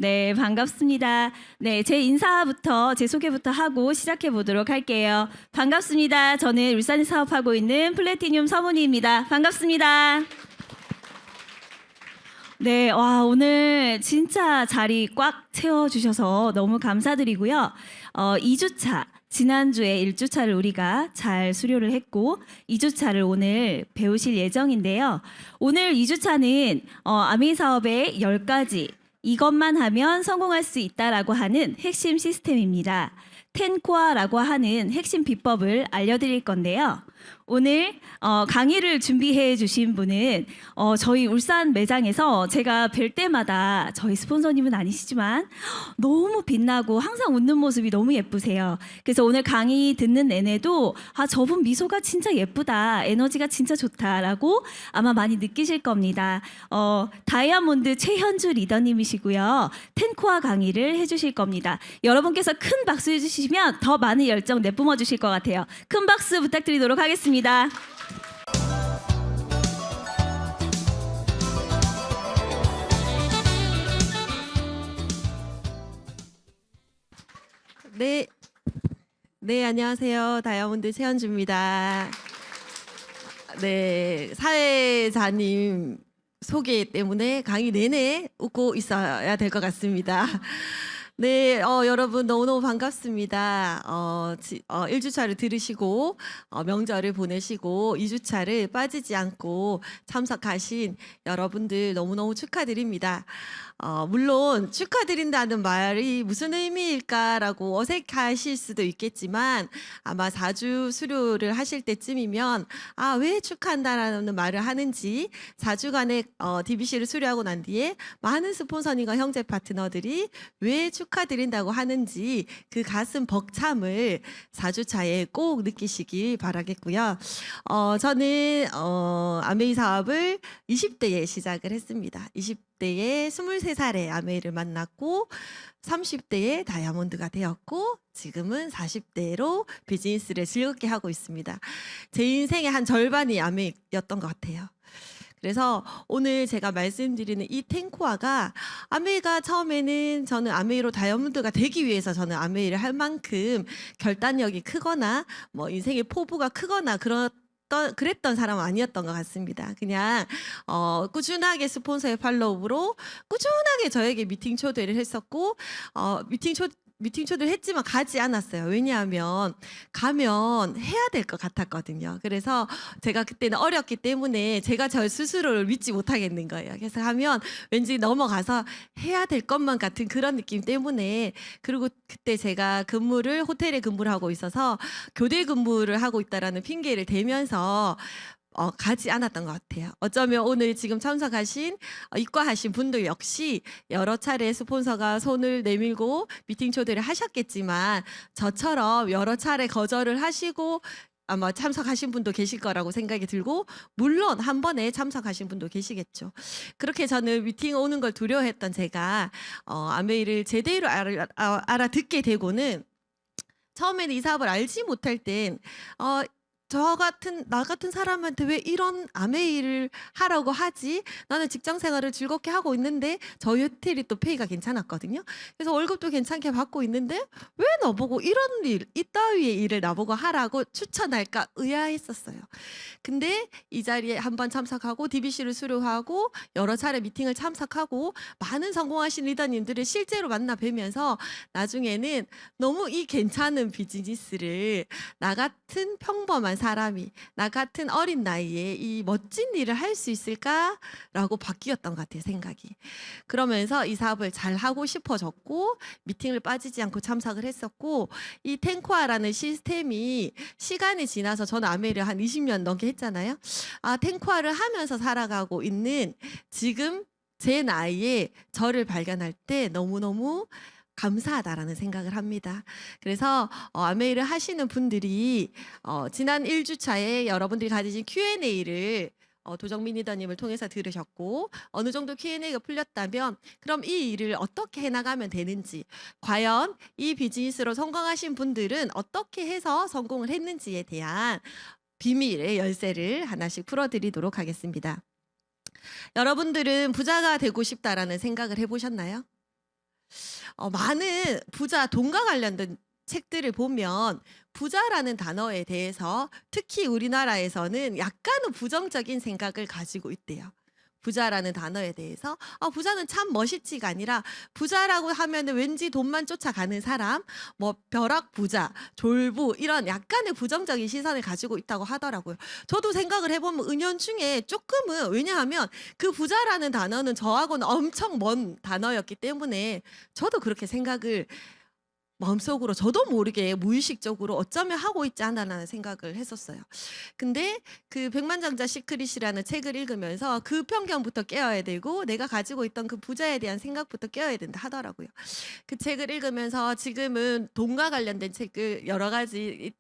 네, 반갑습니다. 네, 제 인사부터, 제 소개부터 하고 시작해 보도록 할게요. 반갑습니다. 저는 울산에 사업하고 있는 플래티늄 서문희입니다. 반갑습니다. 네, 오늘 진짜 자리 꽉 채워주셔서 너무 감사드리고요. 2주차, 지난주에 1주차를 우리가 잘 수료를 했고 2주차를 오늘 배우실 예정인데요. 오늘 2주차는 아메이 사업의 10가지 이것만 하면 성공할 수 있다라고 하는 핵심 시스템입니다. 텐코아라고 하는 핵심 비법을 알려드릴 건데요. 오늘 강의를 준비해 주신 분은 저희 울산 매장에서 제가 뵐 때마다 저희 스폰서님은 아니시지만 너무 빛나고 항상 웃는 모습이 너무 예쁘세요. 그래서 오늘 강의 듣는 내내도 저분 미소가 진짜 예쁘다, 에너지가 진짜 좋다라고 아마 많이 느끼실 겁니다. 다이아몬드 최현주 리더님이시고요. 텐코아 강의를 해주실 겁니다. 여러분께서 큰 박수 해주시면 더 많은 열정 내뿜어 주실 것 같아요. 큰 박수 부탁드리도록 하겠습니다. 네, 안녕하세요. 다이아몬드 최현주입니다. 네, 사회자님 소개 때문에 강의 내내 웃고 있어야 될 것 같습니다. 네, 여러분 너무너무 반갑습니다. 1주차를 들으시고 명절을 보내시고 2주차를 빠지지 않고 참석하신 여러분들 너무너무 축하드립니다. 물론 축하드린다는 말이 무슨 의미일까라고 어색하실 수도 있겠지만 아마 4주 수료를 하실 때쯤이면 왜 축하한다라는 말을 하는지 4주간의 DBC를 수료하고 난 뒤에 많은 스폰서님과 형제 파트너들이 왜 축하드린다고 하는지 그 가슴 벅참을 4주차에 꼭 느끼시길 바라겠고요. 저는 아메이 사업을 20대에 시작을 했습니다. 20대에 23살에 아메이를 만났고 30대에 다이아몬드가 되었고 지금은 40대로 비즈니스를 즐겁게 하고 있습니다. 제 인생의 한 절반이 아메이였던 것 같아요. 그래서 오늘 제가 말씀드리는 이 텐코아가 아메이가 처음에는 저는 아메이로 다이아몬드가 되기 위해서 저는 아메이를 할 만큼 결단력이 크거나 뭐 인생의 포부가 크거나 그랬던 사람은 아니었던 것 같습니다. 그냥 꾸준하게 스폰서의 팔로우로 꾸준하게 저에게 미팅 초대를 했었고 미팅 초대를 했지만 가지 않았어요. 왜냐하면 가면 해야 될 것 같았거든요. 그래서 제가 그때는 어렸기 때문에 제가 저 스스로를 믿지 못하겠는 거예요. 그래서 하면 왠지 넘어가서 해야 될 것만 같은 그런 느낌 때문에, 그리고 그때 제가 호텔에 근무를 하고 있어서 교대 근무를 하고 있다라는 핑계를 대면서 가지 않았던 것 같아요. 어쩌면 오늘 지금 참석하신 입과하신 분들 역시 여러 차례 스폰서가 손을 내밀고 미팅 초대를 하셨겠지만 저처럼 여러 차례 거절을 하시고 아마 참석하신 분도 계실 거라고 생각이 들고, 물론 한 번에 참석하신 분도 계시겠죠. 그렇게 저는 미팅 오는 걸 두려워했던 제가 아메이를 제대로 알아듣게 되고는, 처음에는 이 사업을 알지 못할 땐 나 같은 사람한테 왜 이런 아메이를 하라고 하지? 나는 직장 생활을 즐겁게 하고 있는데 저희 호텔이 또 페이가 괜찮았거든요. 그래서 월급도 괜찮게 받고 있는데 왜 나보고 이런 일, 이따위의 일을 나보고 하라고 추천할까 의아했었어요. 근데 이 자리에 한번 참석하고 DBC를 수료하고 여러 차례 미팅을 참석하고 많은 성공하신 리더님들을 실제로 만나 뵈면서 나중에는 너무 이 괜찮은 비즈니스를 나 같은 평범한 사람이 나 같은 어린 나이에 이 멋진 일을 할 수 있을까라고 바뀌었던 것 같아요, 생각이. 그러면서 이 사업을 잘 하고 싶어졌고 미팅을 빠지지 않고 참석을 했었고, 이 텐코아라는 시스템이 시간이 지나서 저는 아메이를 한 20년 넘게 했잖아요. 텐코아를 하면서 살아가고 있는 지금 제 나이에 저를 발견할 때 너무너무 감사하다라는 생각을 합니다. 그래서 아메이를 하시는 분들이 지난 1주차에 여러분들이 가지신 Q&A를 도정민 리더님을 통해서 들으셨고, 어느 정도 Q&A가 풀렸다면 그럼 이 일을 어떻게 해나가면 되는지, 과연 이 비즈니스로 성공하신 분들은 어떻게 해서 성공을 했는지에 대한 비밀의 열쇠를 하나씩 풀어드리도록 하겠습니다. 여러분들은 부자가 되고 싶다라는 생각을 해보셨나요? 많은 부자 돈과 관련된 책들을 보면 부자라는 단어에 대해서 특히 우리나라에서는 약간은 부정적인 생각을 가지고 있대요. 부자라는 단어에 대해서 부자는 참 멋있지가 아니라 부자라고 하면은 왠지 돈만 쫓아가는 사람, 뭐 벼락 부자, 졸부 이런 약간의 부정적인 시선을 가지고 있다고 하더라고요. 저도 생각을 해보면 은연중에 조금은 왜냐하면 그 부자라는 단어는 저하고는 엄청 먼 단어였기 때문에 저도 그렇게 생각을 마음속으로 저도 모르게 무의식적으로 어쩌면 하고 있지 않나라는 생각을 했었어요. 근데 그 백만장자 시크릿이라는 책을 읽으면서 그 편견부터 깨어야 되고 내가 가지고 있던 그 부자에 대한 생각부터 깨어야 된다 하더라고요. 그 책을 읽으면서 지금은 돈과 관련된 책을 여러 가지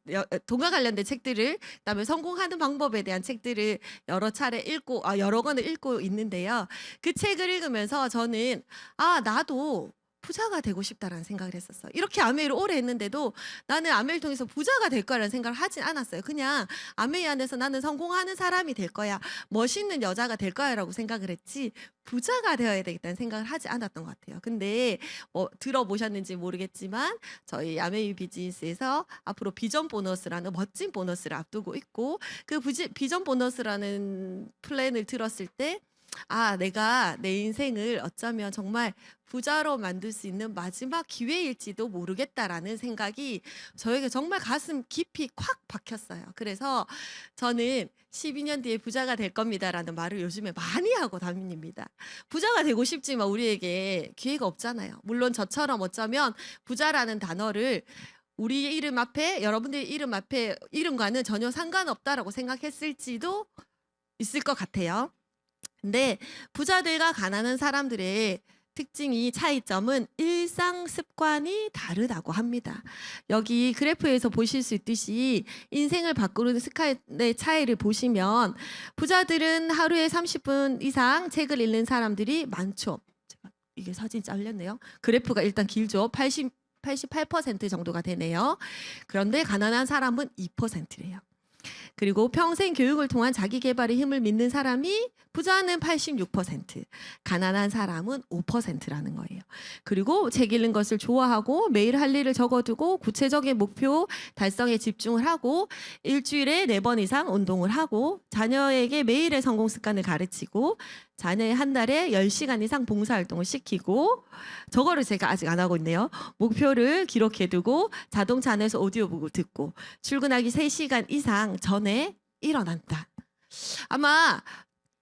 돈과 관련된 책들을 그다음에 성공하는 방법에 대한 책들을 여러 차례 읽고 여러 권을 읽고 있는데요. 그 책을 읽으면서 저는 나도 부자가 되고 싶다라는 생각을 했었어요. 이렇게 아메이를 오래 했는데도 나는 아메이를 통해서 부자가 될 거라는 생각을 하진 않았어요. 그냥 아메이 안에서 나는 성공하는 사람이 될 거야. 멋있는 여자가 될 거야라고 생각을 했지 부자가 되어야 되겠다는 생각을 하지 않았던 것 같아요. 근데 들어보셨는지 모르겠지만 저희 아메이 비즈니스에서 앞으로 비전 보너스라는 멋진 보너스를 앞두고 있고 그 비전 보너스라는 플랜을 들었을 때 내가 내 인생을 어쩌면 정말 부자로 만들 수 있는 마지막 기회일지도 모르겠다라는 생각이 저에게 정말 가슴 깊이 콱 박혔어요. 그래서 저는 12년 뒤에 부자가 될 겁니다라는 말을 요즘에 많이 하고 다닙니다. 부자가 되고 싶지만 우리에게 기회가 없잖아요. 물론 저처럼 어쩌면 부자라는 단어를 우리 이름 앞에 여러분들의 이름 앞에 이름과는 전혀 상관없다라고 생각했을지도 있을 것 같아요. 근데 부자들과 가난한 사람들의 특징이 차이점은 일상 습관이 다르다고 합니다. 여기 그래프에서 보실 수 있듯이 인생을 바꾸는 습관의 차이를 보시면 부자들은 하루에 30분 이상 책을 읽는 사람들이 많죠. 이게 사진 잘렸네요. 그래프가 일단 길죠. 88% 정도가 되네요. 그런데 가난한 사람은 2%래요. 그리고 평생 교육을 통한 자기 개발의 힘을 믿는 사람이 부자는 86%, 가난한 사람은 5%라는 거예요. 그리고 책 읽는 것을 좋아하고 매일 할 일을 적어두고 구체적인 목표 달성에 집중을 하고 일주일에 4번 이상 운동을 하고 자녀에게 매일의 성공 습관을 가르치고 자녀의 한 달에 10시간 이상 봉사활동을 시키고 저거를 제가 아직 안 하고 있네요. 목표를 기록해두고 자동차 안에서 오디오북을 듣고 출근하기 3시간 이상 전에 일어난다. 아마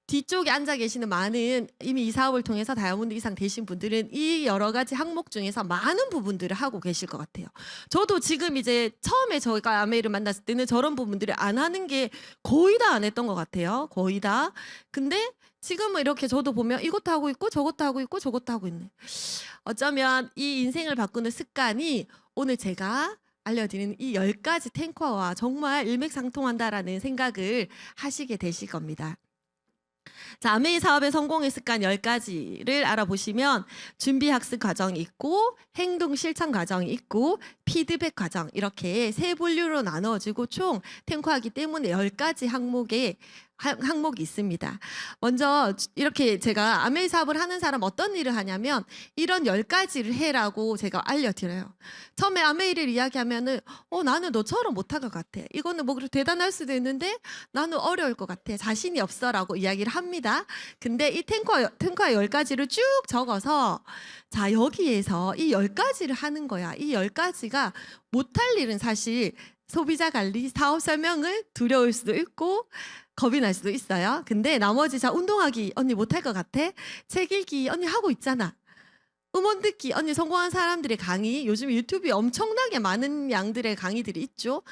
뒤쪽에 앉아 계시는 많은 이미 이 사업을 통해서 다이아몬드 이상 되신 분들은 이 여러 가지 항목 중에서 많은 부분들을 하고 계실 것 같아요. 저도 지금 이제 처음에 저희가 아메이를 만났을 때는 저런 부분들을 안 하는 게 거의 다 안 했던 것 같아요. 거의 다. 근데 지금은 이렇게 저도 보면 이것도 하고 있고 저것도 하고 있고 저것도 하고 있네. 어쩌면 이 인생을 바꾸는 습관이 오늘 제가 알려드리는 이 10가지 탱커와 정말 일맥상통한다라는 생각을 하시게 되실 겁니다. 자, 아메이 사업의 성공의 습관 10가지를 알아보시면 준비 학습 과정이 있고 행동 실천 과정이 있고 피드백 과정 이렇게 세 분류로 나누어지고 총 탱커하기 때문에 10가지 항목이 있습니다. 먼저 이렇게 제가 아메이 사업을 하는 사람 어떤 일을 하냐면 이런 10가지를 해라고 제가 알려드려요. 처음에 아메이를 이야기하면은 나는 너처럼 못할 것 같아. 이거는 뭐 그렇게 대단할 수도 있는데 나는 어려울 것 같아. 자신이 없어라고 이야기를 합니다. 근데 이 탱커의 10가지를 쭉 적어서 자 여기에서 이 10가지를 하는 거야. 이 10가지가 못할 일은 사실 소비자 관리, 사업 설명을 두려울 수도 있고 겁이 날 수도 있어요. 근데 나머지 자 운동하기 언니 못할 것 같아? 책 읽기 언니 하고 있잖아. 음원 듣기 언니 성공한 사람들의 강의 요즘 유튜브에 엄청나게 많은 양들의 강의들이 있죠.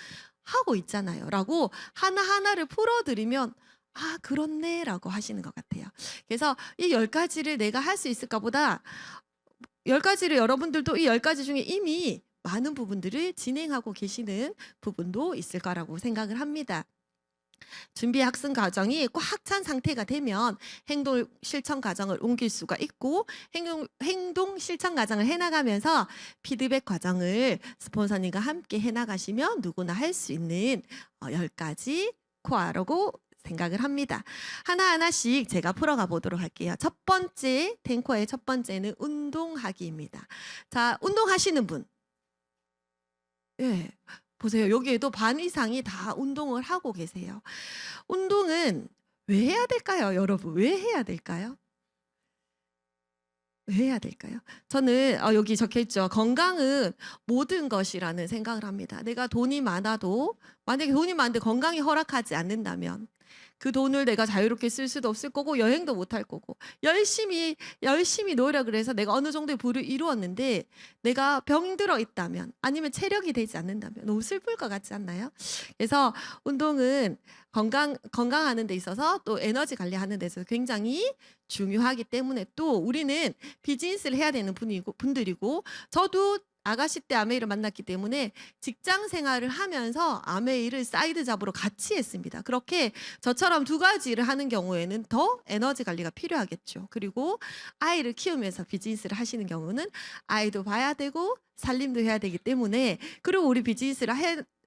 하고 있잖아요. 라고 하나하나를 풀어드리면 그렇네 라고 하시는 것 같아요. 그래서 이 10가지를 내가 할 수 있을까 보다 10가지를 여러분들도 이 10가지 중에 이미 많은 부분들을 진행하고 계시는 부분도 있을 거라고 생각을 합니다. 준비 학습 과정이 꽉 찬 상태가 되면 행동 실천 과정을 옮길 수가 있고 행동 실천 과정을 해나가면서 피드백 과정을 스폰서님과 함께 해나가시면 누구나 할 수 있는 10가지 코어라고 생각을 합니다. 하나하나씩 제가 풀어가 보도록 할게요. 첫 번째, 탱커의 첫 번째는 운동하기입니다. 자, 운동하시는 분. 예. 보세요. 여기에도 반 이상이 다 운동을 하고 계세요. 운동은 왜 해야 될까요, 여러분? 왜 해야 될까요? 왜 해야 될까요? 저는 여기 적혀 있죠. 건강은 모든 것이라는 생각을 합니다. 내가 돈이 많아도 만약에 돈이 많은데 건강이 허락하지 않는다면 그 돈을 내가 자유롭게 쓸 수도 없을 거고 여행도 못 할 거고 열심히 노력을 해서 내가 어느 정도의 부를 이루었는데 내가 병들어 있다면 아니면 체력이 되지 않는다면 너무 슬플 것 같지 않나요? 그래서 운동은 건강하는 데 있어서 또 에너지 관리하는 데 있어서 굉장히 중요하기 때문에 또 우리는 비즈니스를 해야 되는 분들이고 저도 아가씨 때 아메이를 만났기 때문에 직장 생활을 하면서 아메이를 사이드 잡으로 같이 했습니다. 그렇게 저처럼 두 가지를 하는 경우에는 더 에너지 관리가 필요하겠죠. 그리고 아이를 키우면서 비즈니스를 하시는 경우는 아이도 봐야 되고 살림도 해야 되기 때문에 그리고 우리 비즈니스를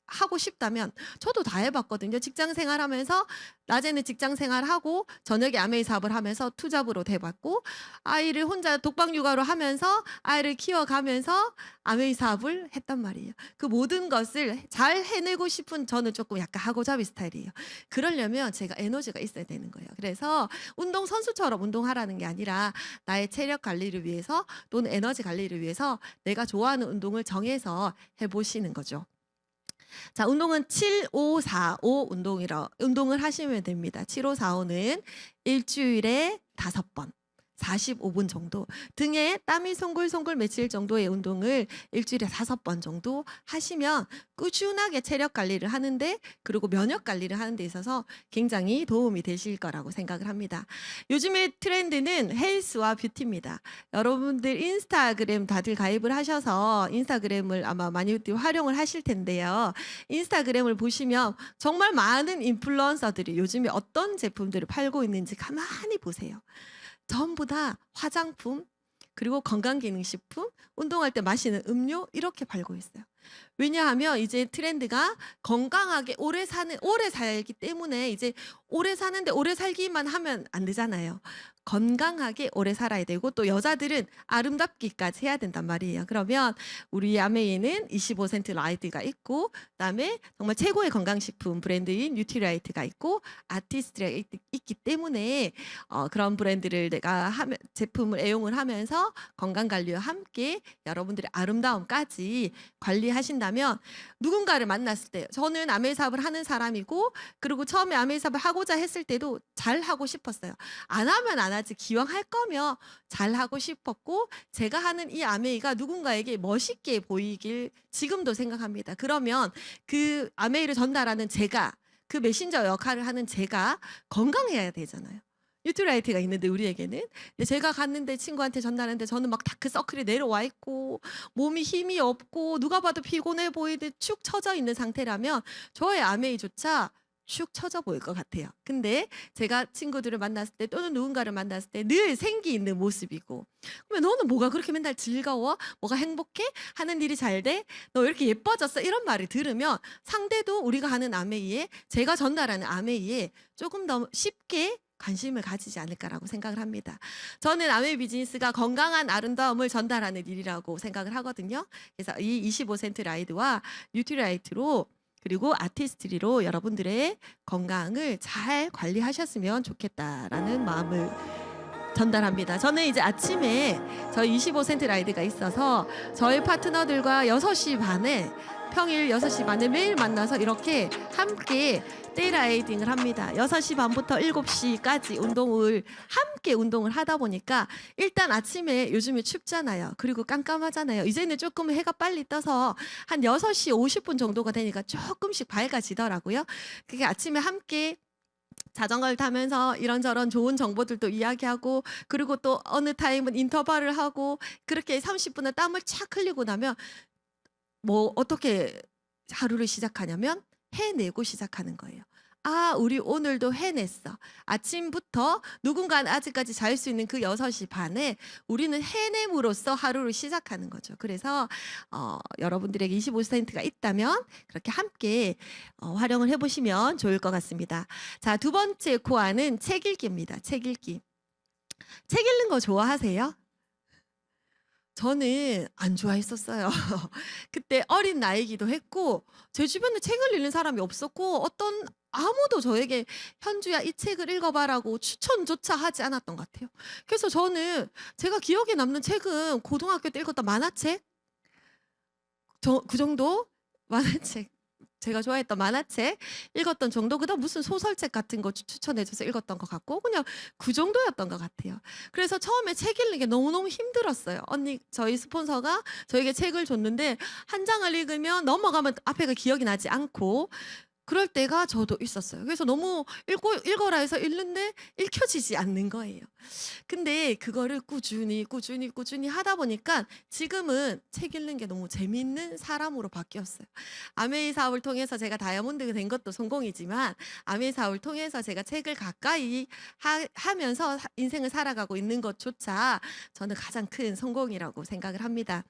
하고 싶다면 저도 다 해봤거든요. 직장 생활하면서 낮에는 직장 생활하고 저녁에 아메이 사업을 하면서 투잡으로 대봤고 아이를 혼자 독박 육아로 하면서 아이를 키워가면서 아메이 사업을 했단 말이에요. 그 모든 것을 잘 해내고 싶은 저는 조금 약간 하고자비 스타일이에요. 그러려면 제가 에너지가 있어야 되는 거예요. 그래서 운동 선수처럼 운동하라는 게 아니라 나의 체력 관리를 위해서 또는 에너지 관리를 위해서 내가 좋아하는 운동을 정해서 해보시는 거죠. 자, 운동은 7545 운동을 하시면 됩니다. 7545는 일주일에 5번, 45분 정도 등에 땀이 송글송글 맺힐 정도의 운동을 일주일에 5번 정도 하시면 꾸준하게 체력 관리를 하는데 그리고 면역 관리를 하는 데 있어서 굉장히 도움이 되실 거라고 생각을 합니다. 요즘의 트렌드는 헬스와 뷰티입니다. 여러분들 인스타그램 다들 가입을 하셔서 인스타그램을 아마 많이 활용을 하실 텐데요. 인스타그램을 보시면 정말 많은 인플루언서들이 요즘에 어떤 제품들을 팔고 있는지 가만히 보세요. 전부 다 화장품 그리고 건강기능식품, 운동할 때 마시는 음료 이렇게 팔고 있어요. 왜냐하면 이제 트렌드가 건강하게 오래 살기 때문에 이제 오래 사는데 오래 살기만 하면 안 되잖아요. 건강하게 오래 살아야 되고 또 여자들은 아름답기까지 해야 된단 말이에요. 그러면 우리 아메이에는 25센트 라이트가 있고 그다음에 정말 최고의 건강식품 브랜드인 뉴트리라이트가 있고 아티스트가 있기 때문에 그런 브랜드를 내가 제품을 애용을 하면서 건강관리와 함께 여러분들의 아름다움까지 관리하신다면 누군가를 만났을 때 저는 아메이 사업을 하는 사람이고 그리고 처음에 아메이 사업을 하고자 했을 때도 잘 하고 싶었어요. 안 하면 안 하지 기왕 할 거면 잘 하고 싶었고 제가 하는 이 아메이가 누군가에게 멋있게 보이길 지금도 생각합니다. 그러면 그 아메이를 전달하는 제가 그 메신저 역할을 하는 제가 건강해야 되잖아요. 뉴트라이트가 있는데 우리에게는 제가 갔는데 친구한테 전달했는데 저는 막 다크서클이 내려와 있고 몸이 힘이 없고 누가 봐도 피곤해 보이듯 축 처져 있는 상태라면 저의 아메이조차 축 처져 보일 것 같아요. 근데 제가 친구들을 만났을 때 또는 누군가를 만났을 때 늘 생기 있는 모습이고 그러면 너는 뭐가 그렇게 맨날 즐거워? 뭐가 행복해? 하는 일이 잘 돼? 너 왜 이렇게 예뻐졌어? 이런 말을 들으면 상대도 우리가 하는 아메이에 제가 전달하는 아메이에 조금 더 쉽게 관심을 가지지 않을까라고 생각을 합니다. 저는 아메이 비즈니스가 건강한 아름다움을 전달하는 일이라고 생각을 하거든요. 그래서 이 25센트 라이드와 뉴트리라이트로 그리고 아티스트리로 여러분들의 건강을 잘 관리하셨으면 좋겠다라는 마음을 전달합니다. 저는 이제 아침에 저희 25센트 라이드가 있어서 저희 파트너들과 6시 반에 평일 6시 반에 매일 만나서 이렇게 함께 데이라이딩을 합니다. 6시 반부터 7시까지 함께 운동을 하다 보니까 일단 아침에 요즘에 춥잖아요. 그리고 깜깜하잖아요. 이제는 조금 해가 빨리 떠서 한 6시 50분 정도가 되니까 조금씩 밝아지더라고요. 그게 아침에 함께 자전거를 타면서 이런저런 좋은 정보들도 이야기하고 그리고 또 어느 타임은 인터벌을 하고 그렇게 30분을 땀을 착 흘리고 나면 뭐 어떻게 하루를 시작하냐면 해내고 시작하는 거예요. 아, 우리 오늘도 해냈어. 아침부터 누군가는 아직까지 잘 수 있는 그 6시 반에 우리는 해냄으로써 하루를 시작하는 거죠. 그래서 여러분들에게 25센트가 있다면 그렇게 함께 활용을 해보시면 좋을 것 같습니다. 자, 두 번째 코어는 책 읽기입니다. 책 읽기. 책 읽는 거 좋아하세요? 저는 안 좋아했었어요. 그때 어린 나이기도 했고 제 주변에 책을 읽는 사람이 없었고 아무도 저에게 현주야 이 책을 읽어봐라고 추천조차 하지 않았던 것 같아요. 그래서 저는 제가 기억에 남는 책은 고등학교 때 읽었던 만화책 그 정도 만화책 제가 좋아했던 만화책 읽었던 정도 그다음 무슨 소설책 같은 거 추천해줘서 읽었던 것 같고 그냥 그 정도였던 것 같아요. 그래서 처음에 책 읽는 게 너무너무 힘들었어요. 저희 스폰서가 저에게 책을 줬는데 한 장을 읽으면 넘어가면 앞에가 기억이 나지 않고 그럴 때가 저도 있었어요. 그래서 너무 읽어라 해서 읽는데 읽혀지지 않는 거예요. 근데 그거를 꾸준히 하다 보니까 지금은 책 읽는 게 너무 재밌는 사람으로 바뀌었어요. 아메이 사업을 통해서 제가 다이아몬드가 된 것도 성공이지만 아메이 사업을 통해서 제가 책을 가까이 하면서 인생을 살아가고 있는 것조차 저는 가장 큰 성공이라고 생각을 합니다.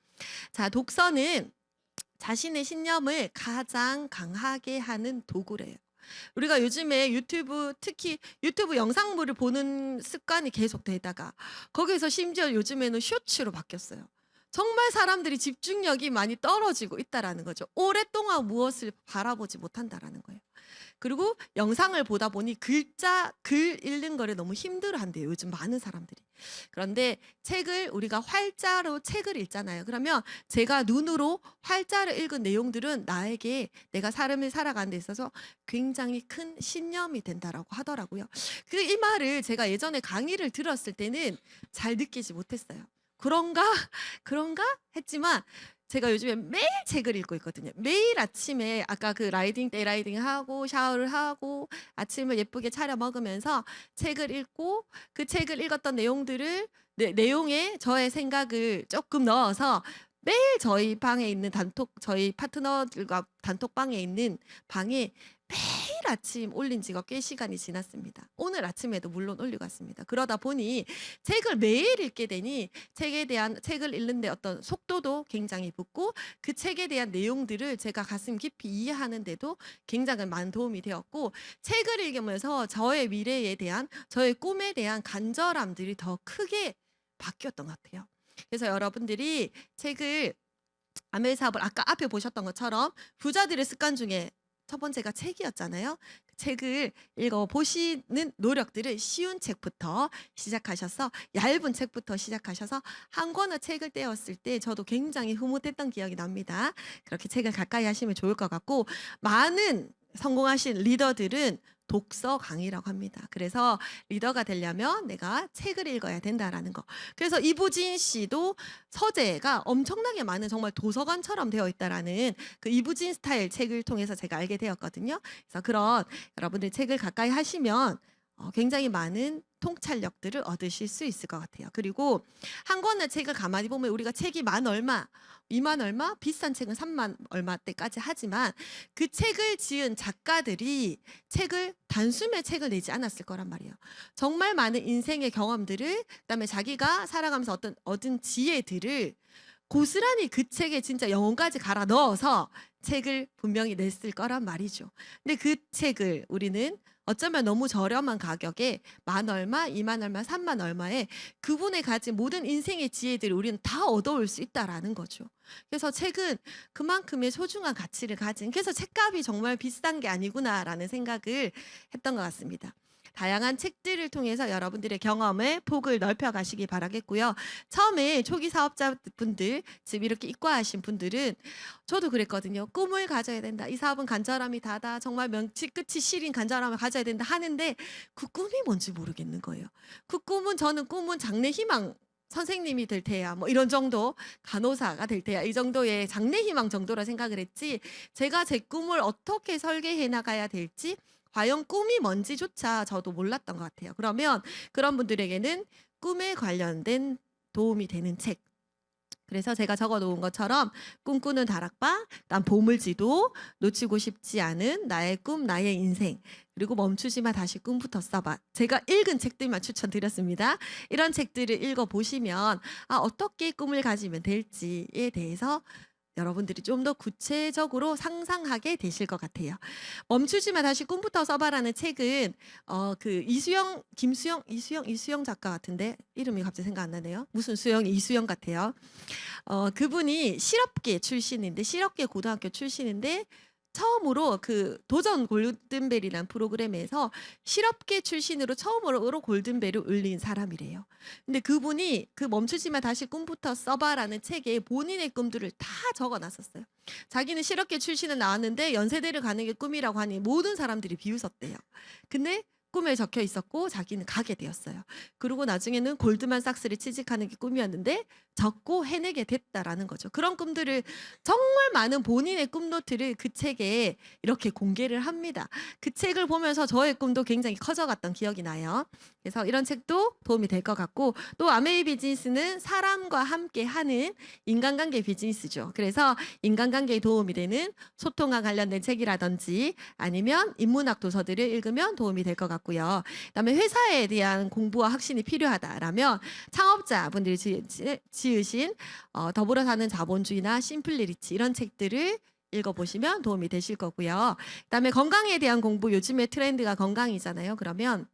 자, 독서는 자신의 신념을 가장 강하게 하는 도구래요. 우리가 요즘에 특히 유튜브 영상물을 보는 습관이 계속되다가 거기서 심지어 요즘에는 쇼츠로 바뀌었어요. 정말 사람들이 집중력이 많이 떨어지고 있다라는 거죠. 오랫동안 무엇을 바라보지 못한다라는 거예요. 그리고 영상을 보다 보니 글 읽는 거를 너무 힘들어한대요. 요즘 많은 사람들이. 그런데 우리가 활자로 책을 읽잖아요. 그러면 제가 눈으로 활자를 읽은 내용들은 나에게 내가 삶을 살아가는 데 있어서 굉장히 큰 신념이 된다라고 하더라고요. 이 말을 제가 예전에 강의를 들었을 때는 잘 느끼지 못했어요. 그런가 했지만 제가 요즘에 매일 책을 읽고 있거든요. 매일 아침에 아까 그 데이 라이딩 하고 샤워를 하고 아침을 예쁘게 차려 먹으면서 책을 읽고 그 책을 읽었던 내용에 저의 생각을 조금 넣어서 매일 저희 방에 있는 저희 파트너들과 단톡방에 있는 방에 매일 아침 올린 지가 꽤 시간이 지났습니다. 오늘 아침에도 물론 올리고 왔습니다. 그러다 보니 책을 매일 읽게 되니 책을 읽는데 어떤 속도도 굉장히 붙고 그 책에 대한 내용들을 제가 가슴 깊이 이해하는데도 굉장히 많은 도움이 되었고 책을 읽으면서 저의 미래에 대한 저의 꿈에 대한 간절함들이 더 크게 바뀌었던 것 같아요. 그래서 여러분들이 아메이 사업을 아까 앞에 보셨던 것처럼 부자들의 습관 중에 첫 번째가 책이었잖아요. 그 책을 읽어보시는 노력들을 쉬운 책부터 시작하셔서 얇은 책부터 시작하셔서 한 권의 책을 떼었을 때 저도 굉장히 흐뭇했던 기억이 납니다. 그렇게 책을 가까이 하시면 좋을 것 같고 많은 성공하신 리더들은 독서 강의라고 합니다. 그래서 리더가 되려면 내가 책을 읽어야 된다라는 거. 그래서 이부진 씨도 서재가 엄청나게 많은 정말 도서관처럼 되어 있다라는 그 이부진 스타일 책을 통해서 제가 알게 되었거든요. 그래서 그런 여러분들 책을 가까이 하시면 굉장히 많은 통찰력들을 얻으실 수 있을 것 같아요. 그리고 한 권의 책을 가만히 보면 우리가 책이 10,000얼마, 20,000얼마, 비싼 책은 30,000얼마 때까지 하지만 그 책을 지은 작가들이 단숨에 책을 내지 않았을 거란 말이에요. 정말 많은 인생의 경험들을 그다음에 자기가 살아가면서 얻은 지혜들을 고스란히 그 책에 진짜 영혼까지 갈아 넣어서 책을 분명히 냈을 거란 말이죠. 근데 그 책을 우리는 어쩌면 너무 저렴한 가격에 10,000얼마, 20,000얼마, 30,000얼마에 그분의 가진 모든 인생의 지혜들을 우리는 다 얻어올 수 있다라는 거죠. 그래서 책은 그만큼의 소중한 가치를 가진 그래서 책값이 정말 비싼 게 아니구나라는 생각을 했던 것 같습니다. 다양한 책들을 통해서 여러분들의 경험의 폭을 넓혀 가시기 바라겠고요. 처음에 초기 사업자분들, 지금 이렇게 입과하신 분들은 저도 그랬거든요. 꿈을 가져야 된다. 이 사업은 간절함이 다다. 정말 명치 끝이 시린 간절함을 가져야 된다 하는데 그 꿈이 뭔지 모르겠는 거예요. 저는 꿈은 장래 희망 선생님이 될 테야 뭐 이런 정도 간호사가 될 테야 이 정도의 장래 희망 정도라 생각을 했지 제가 제 꿈을 어떻게 설계해 나가야 될지 과연 꿈이 뭔지조차 저도 몰랐던 것 같아요. 그러면 그런 분들에게는 꿈에 관련된 도움이 되는 책 그래서 제가 적어 놓은 것처럼 꿈꾸는 다락방, 그다음 보물지도, 놓치고 싶지 않은 나의 꿈, 나의 인생, 그리고 멈추지 마 다시 꿈부터 써봐. 제가 읽은 책들만 추천드렸습니다. 이런 책들을 읽어보시면 어떻게 꿈을 가지면 될지에 대해서 여러분들이 좀 더 구체적으로 상상하게 되실 것 같아요. 멈추지 마 다시 꿈부터 써봐라는 책은 그 이수영 작가 같은데 이름이 갑자기 생각 안 나네요. 무슨 수영 이수영 같아요. 그분이 실업계 출신인데 실업계 고등학교 출신인데 처음으로 그 도전 골든벨이라는 프로그램에서 실업계 출신으로 처음으로 골든벨을 울린 사람이래요. 근데 그분이 그 멈추지마 다시 꿈부터 써봐라는 책에 본인의 꿈들을 다 적어놨었어요. 자기는 실업계 출신은 나왔는데 연세대를 가는 게 꿈이라고 하니 모든 사람들이 비웃었대요. 근데 꿈에 적혀 있었고 자기는 가게 되었어요. 그리고 나중에는 골드만삭스를 취직하는 게 꿈이었는데 적고 해내게 됐다라는 거죠. 그런 꿈들을 정말 많은 본인의 꿈노트를 그 책에 이렇게 공개를 합니다. 그 책을 보면서 저의 꿈도 굉장히 커져갔던 기억이 나요. 그래서 이런 책도 도움이 될 것 같고 또 아메이 비즈니스는 사람과 함께 하는 인간관계 비즈니스죠. 그래서 인간관계에 도움이 되는 소통과 관련된 책이라든지 아니면 인문학 도서들을 읽으면 도움이 될 것 같고요. 그다음에 회사에 대한 공부와 확신이 필요하다라면 창업자분들이 지으신 더불어 사는 자본주의나 심플리리치 이런 책들을 읽어보시면 도움이 되실 거고요. 그다음에 건강에 대한 공부 요즘에 트렌드가 건강이잖아요. 그러면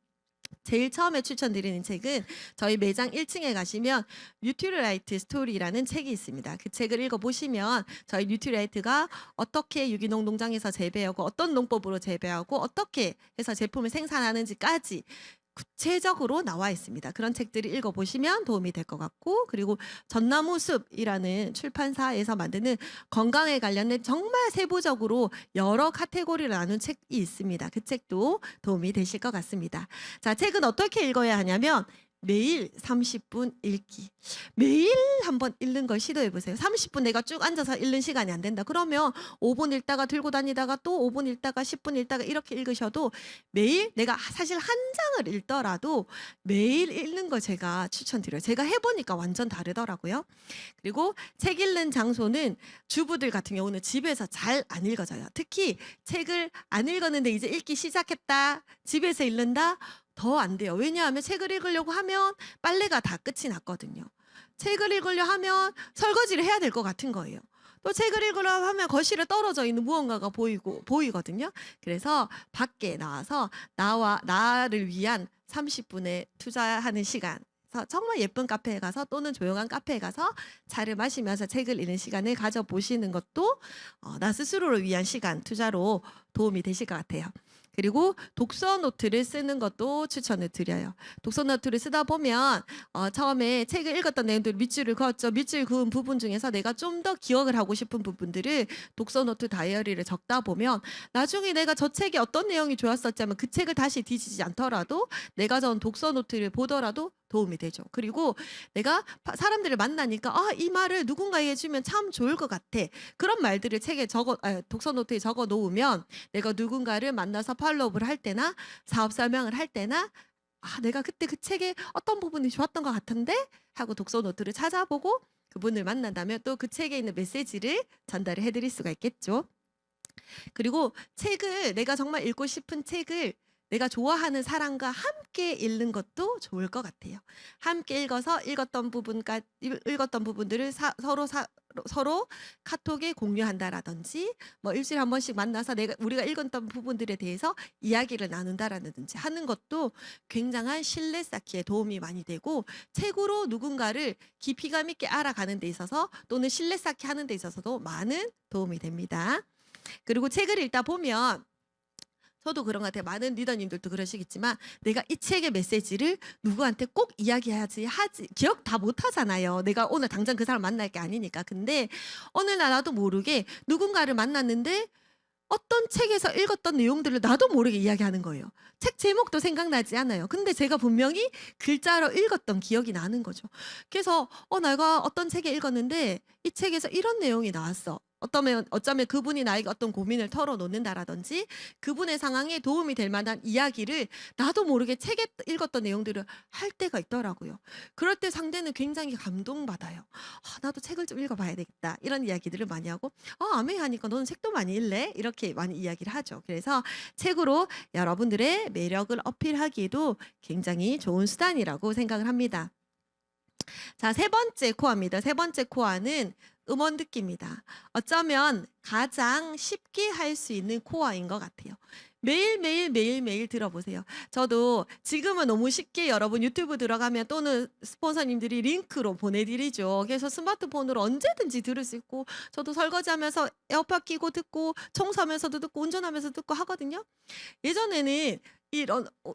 제일 처음에 추천드리는 책은 저희 매장 1층에 가시면 뉴트리라이트 스토리라는 책이 있습니다. 그 책을 읽어보시면 저희 뉴트리라이트가 어떻게 유기농 농장에서 재배하고 어떤 농법으로 재배하고 어떻게 해서 제품을 생산하는지까지 구체적으로 나와 있습니다. 그런 책들을 읽어보시면 도움이 될 것 같고 그리고 전나무숲이라는 출판사에서 만드는 건강에 관련된 정말 세부적으로 여러 카테고리를 나눈 책이 있습니다. 그 책도 도움이 되실 것 같습니다. 자, 책은 어떻게 읽어야 하냐면 매일 30분 읽기. 매일 한번 읽는 걸 시도해 보세요. 30분 내가 쭉 앉아서 읽는 시간이 안 된다. 그러면 5분 읽다가 들고 다니다가 또 5분 읽다가 10분 읽다가 이렇게 읽으셔도 매일 내가 사실 한 장을 읽더라도 매일 읽는 걸 제가 추천드려요. 제가 해보니까 완전 다르더라고요. 그리고 책 읽는 장소는 주부들 같은 경우는 집에서 잘 안 읽어져요. 특히 책을 안 읽었는데 이제 읽기 시작했다. 집에서 읽는다. 더 안 돼요. 왜냐하면 책을 읽으려고 하면 빨래가 다 끝이 났거든요. 책을 읽으려 하면 설거지를 해야 될 것 같은 거예요. 또 책을 읽으려고 하면 거실에 떨어져 있는 무언가가 보이거든요. 그래서 밖에 나와서 나를 위한 30분의 투자하는 시간. 그래서 정말 예쁜 카페에 가서 또는 조용한 카페에 가서 차를 마시면서 책을 읽는 시간을 가져보시는 것도 나 스스로를 위한 시간 투자로 도움이 되실 것 같아요. 그리고 독서 노트를 쓰는 것도 추천을 드려요. 독서 노트를 쓰다 보면 처음에 책을 읽었던 내용들 밑줄을 그었죠. 밑줄 그은 부분 중에서 내가 좀 더 기억을 하고 싶은 부분들을 독서 노트 다이어리를 적다 보면 나중에 내가 저 책에 어떤 내용이 좋았었지 하면 그 책을 다시 뒤지지 않더라도 내가 전 독서 노트를 보더라도 도움이 되죠. 그리고 내가 사람들을 만나니까 이 말을 누군가에게 해주면 참 좋을 것 같아. 그런 말들을 책에 독서 노트에 적어 놓으면 내가 누군가를 만나서 팔로우를 할 때나 사업 설명을 할 때나 내가 그때 그 책에 어떤 부분이 좋았던 것 같은데 하고 독서 노트를 찾아보고 그분을 만난다면 또 그 책에 있는 메시지를 전달을 해드릴 수가 있겠죠. 그리고 책을 내가 정말 읽고 싶은 책을 내가 좋아하는 사람과 함께 읽는 것도 좋을 것 같아요. 함께 읽어서 읽었던 부분들을 서로 카톡에 공유한다라든지 뭐 일주일에 한 번씩 만나서 우리가 읽었던 부분들에 대해서 이야기를 나눈다라든지 하는 것도 굉장한 신뢰 쌓기에 도움이 많이 되고 책으로 누군가를 깊이감 있게 알아가는 데 있어서 또는 신뢰 쌓기 하는 데 있어서도 많은 도움이 됩니다. 그리고 책을 읽다 보면 저도 그런 것 같아요. 많은 리더님들도 그러시겠지만 내가 이 책의 메시지를 누구한테 꼭 이야기해야지 기억 다 못하잖아요. 내가 오늘 당장 그 사람 만날 게 아니니까. 근데 어느 날 나도 모르게 누군가를 만났는데 어떤 책에서 읽었던 내용들을 나도 모르게 이야기하는 거예요. 책 제목도 생각나지 않아요. 근데 제가 분명히 글자로 읽었던 기억이 나는 거죠. 그래서 내가 어떤 책에 읽었는데 이 책에서 이런 내용이 나왔어. 어쩌면 그분이 나에게 어떤 고민을 털어놓는다라든지 그분의 상황에 도움이 될 만한 이야기를 나도 모르게 책에 읽었던 내용들을 할 때가 있더라고요. 그럴 때 상대는 굉장히 감동받아요. 나도 책을 좀 읽어봐야 되겠다. 이런 이야기들을 많이 하고 아메이하니까 너는 책도 많이 읽래? 이렇게 많이 이야기를 하죠. 그래서 책으로 여러분들의 매력을 어필하기에도 굉장히 좋은 수단이라고 생각을 합니다. 자, 세 번째 코어입니다. 세 번째 코어는 음원 듣기입니다. 어쩌면 가장 쉽게 할 수 있는 코어인 것 같아요. 매일매일 들어보세요. 저도 지금은 너무 쉽게 여러분 유튜브 들어가면 또는 스폰서님들이 링크로 보내드리죠. 그래서 스마트폰으로 언제든지 들을 수 있고 저도 설거지하면서 에어팟 끼고 듣고 청소하면서도 듣고 운전하면서 듣고 하거든요. 예전에는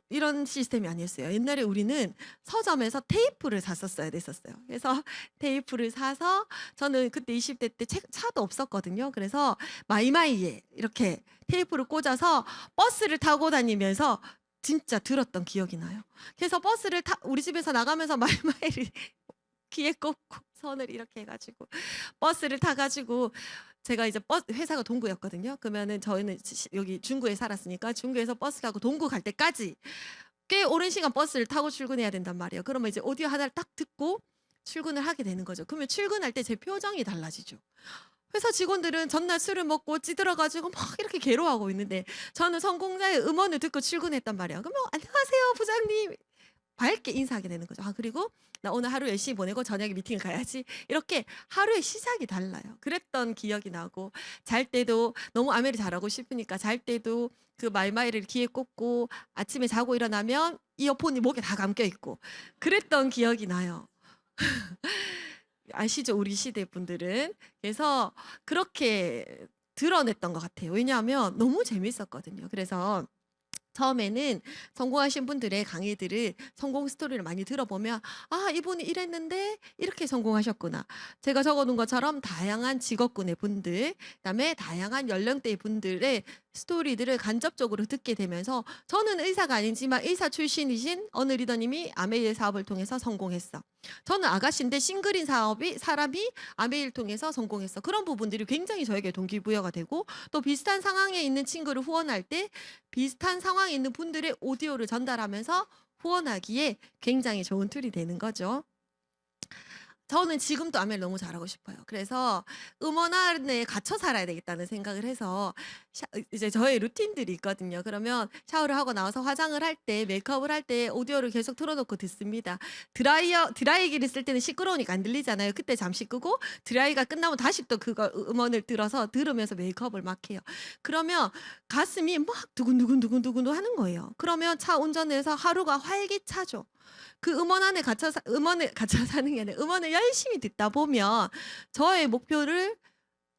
이런 시스템이 아니었어요. 옛날에 우리는 서점에서 테이프를 샀었어야 됐었어요. 그래서 테이프를 사서 저는 그때 20대 때 차도 없었거든요. 그래서 마이마이에 이렇게 테이프를 꽂아서 버스를 타고 다니면서 진짜 들었던 기억이 나요. 그래서 우리 집에서 나가면서 마이마이를 귀에 꽂고 선을 이렇게 해가지고 버스를 타가지고 제가 이제 회사가 동구였거든요. 그러면은 저희는 여기 중구에 살았으니까 중구에서 버스 타고 동구 갈 때까지 꽤 오랜 시간 버스를 타고 출근해야 된단 말이에요. 그러면 이제 오디오 하나를 딱 듣고 출근을 하게 되는 거죠. 그러면 출근할 때 제 표정이 달라지죠. 회사 직원들은 전날 술을 먹고 찌들어가지고 막 이렇게 괴로워하고 있는데 저는 성공자의 음원을 듣고 출근했단 말이에요. 그러면 안녕하세요 부장님 밝게 인사하게 되는 거죠. 그리고 나 오늘 하루 열심히 보내고 저녁에 미팅을 가야지. 이렇게 하루의 시작이 달라요. 그랬던 기억이 나고 잘 때도 너무 아메리 잘하고 싶으니까 잘 때도 그 마이마이를 귀에 꽂고 아침에 자고 일어나면 이어폰이 목에 다 감겨 있고 그랬던 기억이 나요. 아시죠? 우리 시대 분들은. 그래서 그렇게 드러냈던 것 같아요. 왜냐하면 너무 재밌었거든요. 그래서 처음에는 성공하신 분들의 강의들을 성공 스토리를 많이 들어보면 이분이 이랬는데 이렇게 성공하셨구나. 제가 적어놓은 것처럼 다양한 직업군의 분들, 그다음에 다양한 연령대의 분들의 스토리들을 간접적으로 듣게 되면서 저는 의사가 아니지만 의사 출신이신 어느 리더님이 아메일 사업을 통해서 성공했어. 저는 아가씨인데 싱글인 사람이 아메일 통해서 성공했어. 그런 부분들이 굉장히 저에게 동기부여가 되고 또 비슷한 상황에 있는 친구를 후원할 때 비슷한 상황에 있는 분들의 오디오를 전달하면서 후원하기에 굉장히 좋은 툴이 되는 거죠. 저는 지금도 아메를 너무 잘하고 싶어요. 그래서 음원 안에 갇혀 살아야 되겠다는 생각을 해서 이제 저의 루틴들이 있거든요. 그러면 샤워를 하고 나와서 화장을 할 때, 메이크업을 할 때 오디오를 계속 틀어놓고 듣습니다. 드라이기를 쓸 때는 시끄러우니까 안 들리잖아요. 그때 잠시 끄고 드라이가 끝나면 다시 또 그거 음원을 들으면서 메이크업을 막 해요. 그러면 가슴이 막 두근두근 하는 거예요. 그러면 차 운전해서 하루가 활기차죠. 그 음원을 갇혀 사는 게 아니라 음원을 열심히 듣다 보면 저의 목표를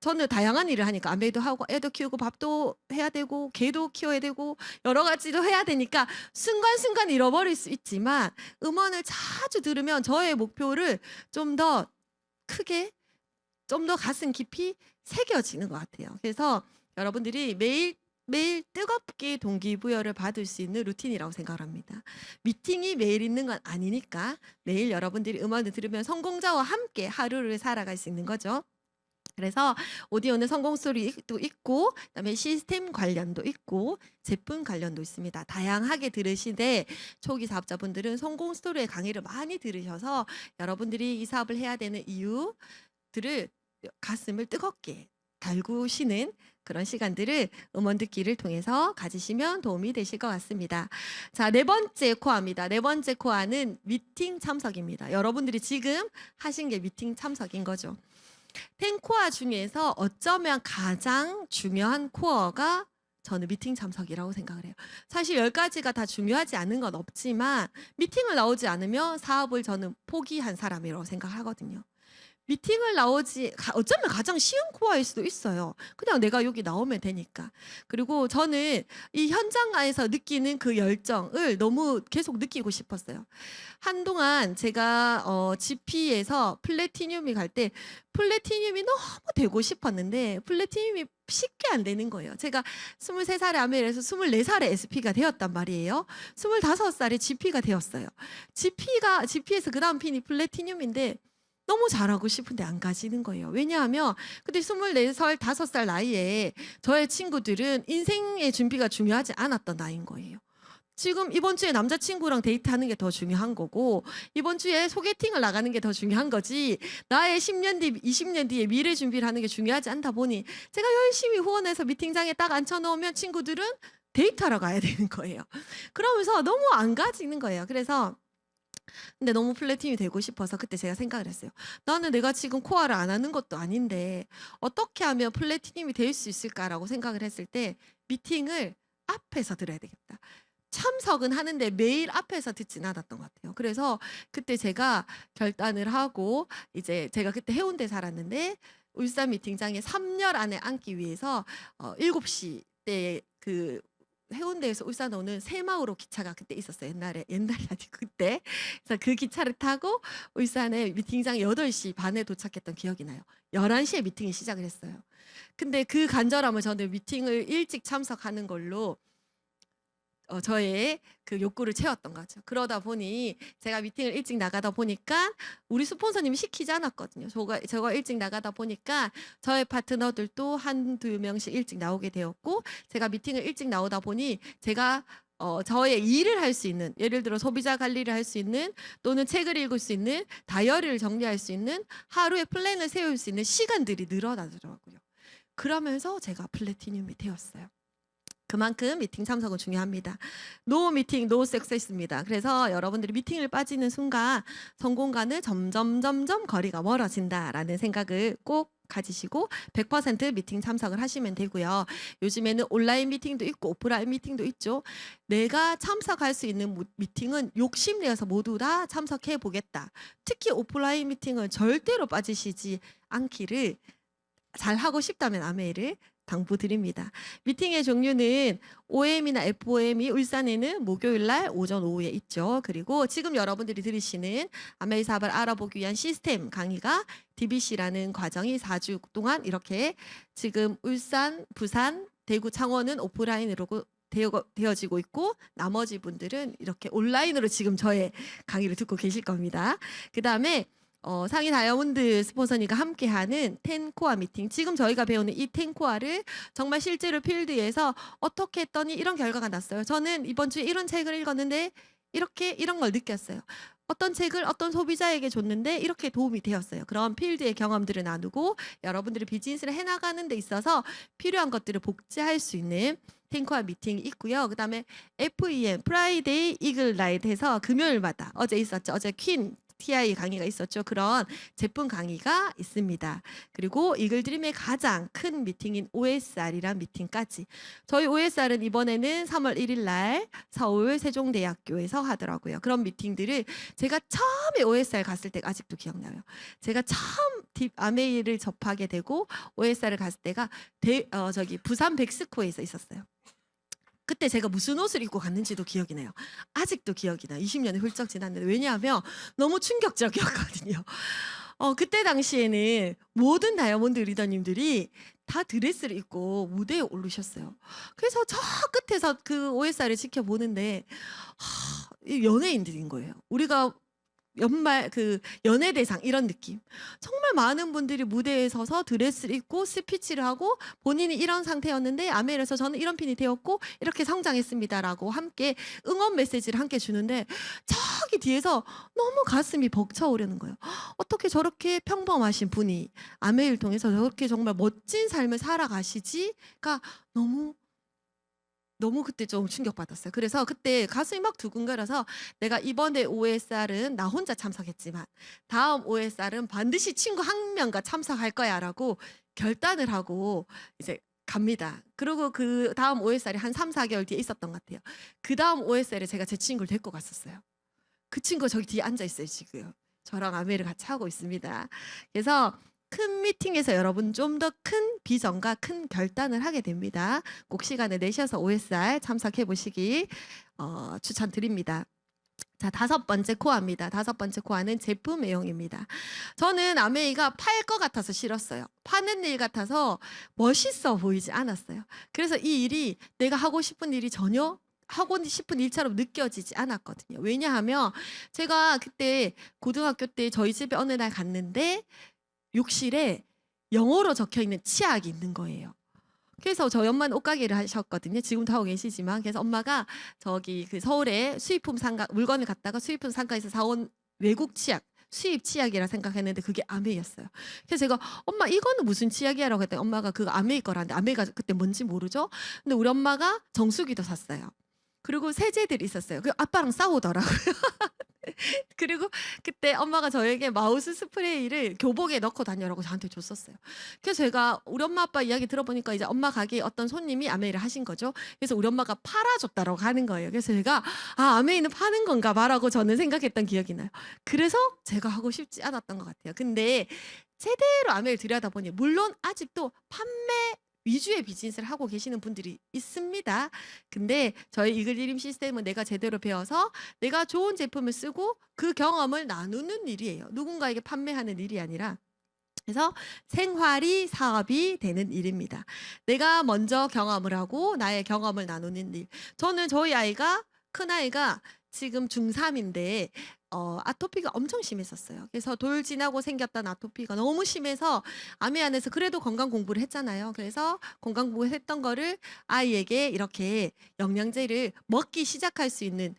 저는 다양한 일을 하니까 아메도 하고 애도 키우고 밥도 해야 되고 개도 키워야 되고 여러 가지도 해야 되니까 순간순간 잃어버릴 수 있지만 음원을 자주 들으면 저의 목표를 좀 더 크게 좀 더 가슴 깊이 새겨지는 것 같아요. 그래서 여러분들이 매일 뜨겁게 동기부여를 받을 수 있는 루틴이라고 생각합니다. 미팅이 매일 있는 건 아니니까 매일 여러분들이 음원을 들으면 성공자와 함께 하루를 살아갈 수 있는 거죠. 그래서 오디오는 성공 스토리도 있고 그다음에 시스템 관련도 있고 제품 관련도 있습니다. 다양하게 들으시되 초기 사업자분들은 성공 스토리의 강의를 많이 들으셔서 여러분들이 이 사업을 해야 되는 이유들을 가슴을 뜨겁게 달구시는 그런 시간들을 음원 듣기를 통해서 가지시면 도움이 되실 것 같습니다. 자, 네 번째 코어입니다. 네 번째 코어는 미팅 참석입니다. 여러분들이 지금 하신 게 미팅 참석인 거죠. 10코어 중에서 어쩌면 가장 중요한 코어가 저는 미팅 참석이라고 생각을 해요. 사실 10가지가 다 중요하지 않은 건 없지만 미팅을 나오지 않으면 사업을 저는 포기한 사람이라고 생각하거든요. 미팅을 어쩌면 가장 쉬운 코어일 수도 있어요. 그냥 내가 여기 나오면 되니까. 그리고 저는 이 현장에서 느끼는 그 열정을 너무 계속 느끼고 싶었어요. 한동안 제가 GP에서 플래티늄이 갈 때 플래티늄이 너무 되고 싶었는데 플래티늄이 쉽게 안 되는 거예요. 제가 23살에 아메리에서 24살에 SP가 되었단 말이에요. 25살에 GP가 되었어요. GP에서 그 다음 핀이 플래티늄인데 너무 잘하고 싶은데 안 가지는 거예요. 왜냐하면 그때 24살, 5살 나이에 저의 친구들은 인생의 준비가 중요하지 않았던 나이인 거예요. 지금 이번 주에 남자친구랑 데이트하는 게 더 중요한 거고 이번 주에 소개팅을 나가는 게 더 중요한 거지 나의 10년 뒤, 20년 뒤에 미래 준비를 하는 게 중요하지 않다 보니 제가 열심히 후원해서 미팅장에 딱 앉혀놓으면 친구들은 데이트하러 가야 되는 거예요. 그러면서 너무 안 가지는 거예요. 그래서 근데 너무 플래팅이 되고 싶어서 그때 제가 생각을 했어요. 나는 내가 지금 코아를 안 하는 것도 아닌데 어떻게 하면 플래티넘이 될 수 있을까라고 생각을 했을 때 미팅을 앞에서 들어야 되겠다. 참석은 하는데 매일 앞에서 듣진 않았던 것 같아요. 그래서 그때 제가 결단을 하고 이제 제가 그때 해운대 살았는데 울산 미팅장에 3열 안에 앉기 위해서 7시 때 그 해운대에서 울산 오는 새마을호 기차가 그때 있었어요. 옛날이 아니고 그때. 그래서 그 기차를 타고 울산에 미팅장 8시 반에 도착했던 기억이 나요. 11시에 미팅이 시작을 했어요. 근데 그 간절함을 저는 미팅을 일찍 참석하는 걸로 저의 그 욕구를 채웠던 거죠. 그러다 보니 제가 미팅을 일찍 나가다 보니까 우리 스폰서님이 시키지 않았거든요. 저가 일찍 나가다 보니까 저의 파트너들도 한두 명씩 일찍 나오게 되었고 제가 미팅을 일찍 나오다 보니 제가 저의 일을 할 수 있는 예를 들어 소비자 관리를 할 수 있는 또는 책을 읽을 수 있는 다이어리를 정리할 수 있는 하루의 플랜을 세울 수 있는 시간들이 늘어나더라고요. 그러면서 제가 플래티늄이 되었어요. 그만큼 미팅 참석은 중요합니다. 노 미팅, 노 석세스입니다. 그래서 여러분들이 미팅을 빠지는 순간 성공과는 점점 거리가 멀어진다라는 생각을 꼭 가지시고 100% 미팅 참석을 하시면 되고요. 요즘에는 온라인 미팅도 있고 오프라인 미팅도 있죠. 내가 참석할 수 있는 미팅은 욕심내어서 모두 다 참석해 보겠다. 특히 오프라인 미팅은 절대로 빠지시지 않기를 잘하고 싶다면 아메이를 당부드립니다. 미팅의 종류는 OM이나 FOM이 울산에는 목요일날 오전 오후에 있죠. 그리고 지금 여러분들이 들으시는 아메이 사업을 알아보기 위한 시스템 강의가 DBC라는 과정이 4주 동안 이렇게 지금 울산, 부산, 대구, 창원은 오프라인으로 되어지고 있고 나머지 분들은 이렇게 온라인으로 지금 저의 강의를 듣고 계실 겁니다. 그 다음에 상위 다이아몬드 스폰서님과 함께하는 10코어 미팅. 지금 저희가 배우는 이 10코어를 정말 실제로 필드에서 어떻게 했더니 이런 결과가 났어요. 저는 이번 주에 이런 책을 읽었는데 이런 걸 느꼈어요. 어떤 책을 어떤 소비자에게 줬는데 이렇게 도움이 되었어요. 그런 필드의 경험들을 나누고 여러분들이 비즈니스를 해나가는 데 있어서 필요한 것들을 복제할 수 있는 10코어 미팅이 있고요. 그 다음에 FEM, 프라이데이 이글 나이트 해서 금요일마다 어제 있었죠. 어제 퀸 TI 강의가 있었죠. 그런 제품 강의가 있습니다. 그리고 이글드림의 가장 큰 미팅인 OSR이란 미팅까지. 저희 OSR은 이번에는 3월 1일 날 서울 세종대학교에서 하더라고요. 그런 미팅들을 제가 처음에 OSR 갔을 때 아직도 기억나요. 제가 처음 아메이를 접하게 되고 OSR을 갔을 때가 부산 백스코에서 있었어요. 그때 제가 무슨 옷을 입고 갔는지도 기억이 나요. 아직도 기억이 나요. 20년이 훌쩍 지났는데 왜냐하면 너무 충격적이었거든요. 그때 당시에는 모든 다이아몬드 리더님들이 다 드레스를 입고 무대에 오르셨어요. 그래서 저 끝에서 그 OSR을 지켜보는데 연예인들인 거예요. 우리가 연말 그 연예대상 이런 느낌. 정말 많은 분들이 무대에 서서 드레스를 입고 스피치를 하고 본인이 이런 상태였는데 아메리에서 저는 이런 핀이 되었고 이렇게 성장했습니다라고 함께 응원 메시지를 함께 주는데 저기 뒤에서 너무 가슴이 벅차오르는 거예요. 어떻게 저렇게 평범하신 분이 아메를 통해서 저렇게 정말 멋진 삶을 살아가시지가 너무 그때 좀 충격받았어요. 그래서 그때 가슴이 막 두근거려서 내가 이번에 OSR은 나 혼자 참석했지만 다음 OSR은 반드시 친구 한 명과 참석할 거야라고 결단을 하고 이제 갑니다. 그리고 그 다음 OSR이 한 3, 4개월 뒤에 있었던 것 같아요. 그 다음 OSR에 제가 제 친구를 데리고 갔었어요. 그 친구 저기 뒤에 앉아 있어요 지금. 저랑 아메를 같이 하고 있습니다. 그래서 큰 미팅에서 여러분 좀 더 큰 비전과 큰 결단을 하게 됩니다. 꼭 시간을 내셔서 OSR 참석해 보시길 추천드립니다. 자, 5번째 코어입니다. 5번째 코어는 제품 애용입니다. 저는 아메이가 팔 것 같아서 싫었어요. 파는 일 같아서 멋있어 보이지 않았어요. 그래서 이 일이 내가 하고 싶은 일이 전혀 하고 싶은 일처럼 느껴지지 않았거든요. 왜냐하면 제가 그때 고등학교 때 저희 집에 어느 날 갔는데 욕실에 영어로 적혀 있는 치약이 있는 거예요. 그래서 저희 엄마는 옷가게를 하셨거든요. 지금도 하고 계시지만. 그래서 엄마가 저기 그 서울에 수입품 상가 물건을 갖다가 수입품 상가에서 사온 외국 치약, 수입 치약이라 생각했는데 그게 아메이였어요. 그래서 제가 엄마 이거는 무슨 치약이야라고 했더니 엄마가 그거 아메이 거라는데 아메이가 그때 뭔지 모르죠. 근데 우리 엄마가 정수기도 샀어요. 그리고 세제들이 있었어요. 그 아빠랑 싸우더라고요. 그리고 그때 엄마가 저에게 마우스 스프레이를 교복에 넣고 다녀라고 저한테 줬었어요. 그래서 제가 우리 엄마 아빠 이야기 들어보니까 이제 엄마 가게에 어떤 손님이 아메이를 하신 거죠. 그래서 우리 엄마가 팔아줬다라고 하는 거예요. 그래서 제가 아 아메이는 파는 건가 봐라고 저는 생각했던 기억이 나요. 그래서 제가 하고 싶지 않았던 것 같아요. 근데 제대로 아메이를 들여다보니 물론 아직도 판매 위주의 비즈니스를 하고 계시는 분들이 있습니다. 근데 저희 이글리림 시스템은 내가 제대로 배워서 내가 좋은 제품을 쓰고 그 경험을 나누는 일이에요. 누군가에게 판매하는 일이 아니라. 그래서 생활이 사업이 되는 일입니다. 내가 먼저 경험을 하고 나의 경험을 나누는 일. 저는 저희 아이가 큰아이가 지금 중3인데 아토피가 엄청 심했었어요. 그래서 돌 지나고 생겼던 아토피가 너무 심해서 아메 안에서 그래도 건강 공부를 했잖아요. 그래서 건강 공부를 했던 거를 아이에게 이렇게 영양제를 먹기 시작할 수 있는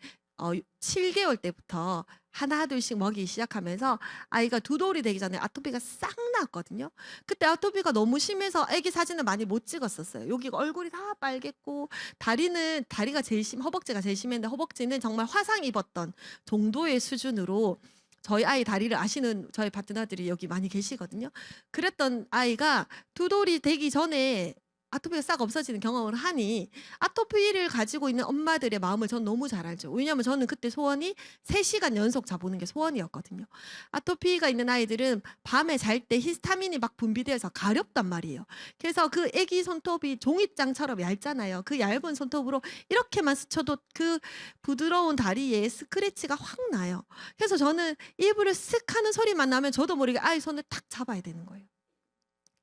7개월 때부터 하나둘씩 먹이기 시작하면서 아이가 2돌이 되기 전에 아토피가 싹 났거든요. 그때 아토피가 너무 심해서 아기 사진을 많이 못 찍었었어요. 여기 얼굴이 다 빨갰고 다리가 제일 허벅지가 제일 심했는데 허벅지는 정말 화상 입었던 정도의 수준으로 저희 아이 다리를 아시는 저희 파트너들이 여기 많이 계시거든요. 그랬던 아이가 2돌이 되기 전에 아토피가 싹 없어지는 경험을 하니 아토피를 가지고 있는 엄마들의 마음을 전 너무 잘 알죠. 왜냐하면 저는 그때 소원이 3시간 연속 자보는 게 소원이었거든요. 아토피가 있는 아이들은 밤에 잘 때 히스타민이 막 분비돼서 가렵단 말이에요. 그래서 그 아기 손톱이 종이장처럼 얇잖아요. 그 얇은 손톱으로 이렇게만 스쳐도 그 부드러운 다리에 스크래치가 확 나요. 그래서 저는 이불을 쓱 하는 소리만 나면 저도 모르게 아이 손을 탁 잡아야 되는 거예요.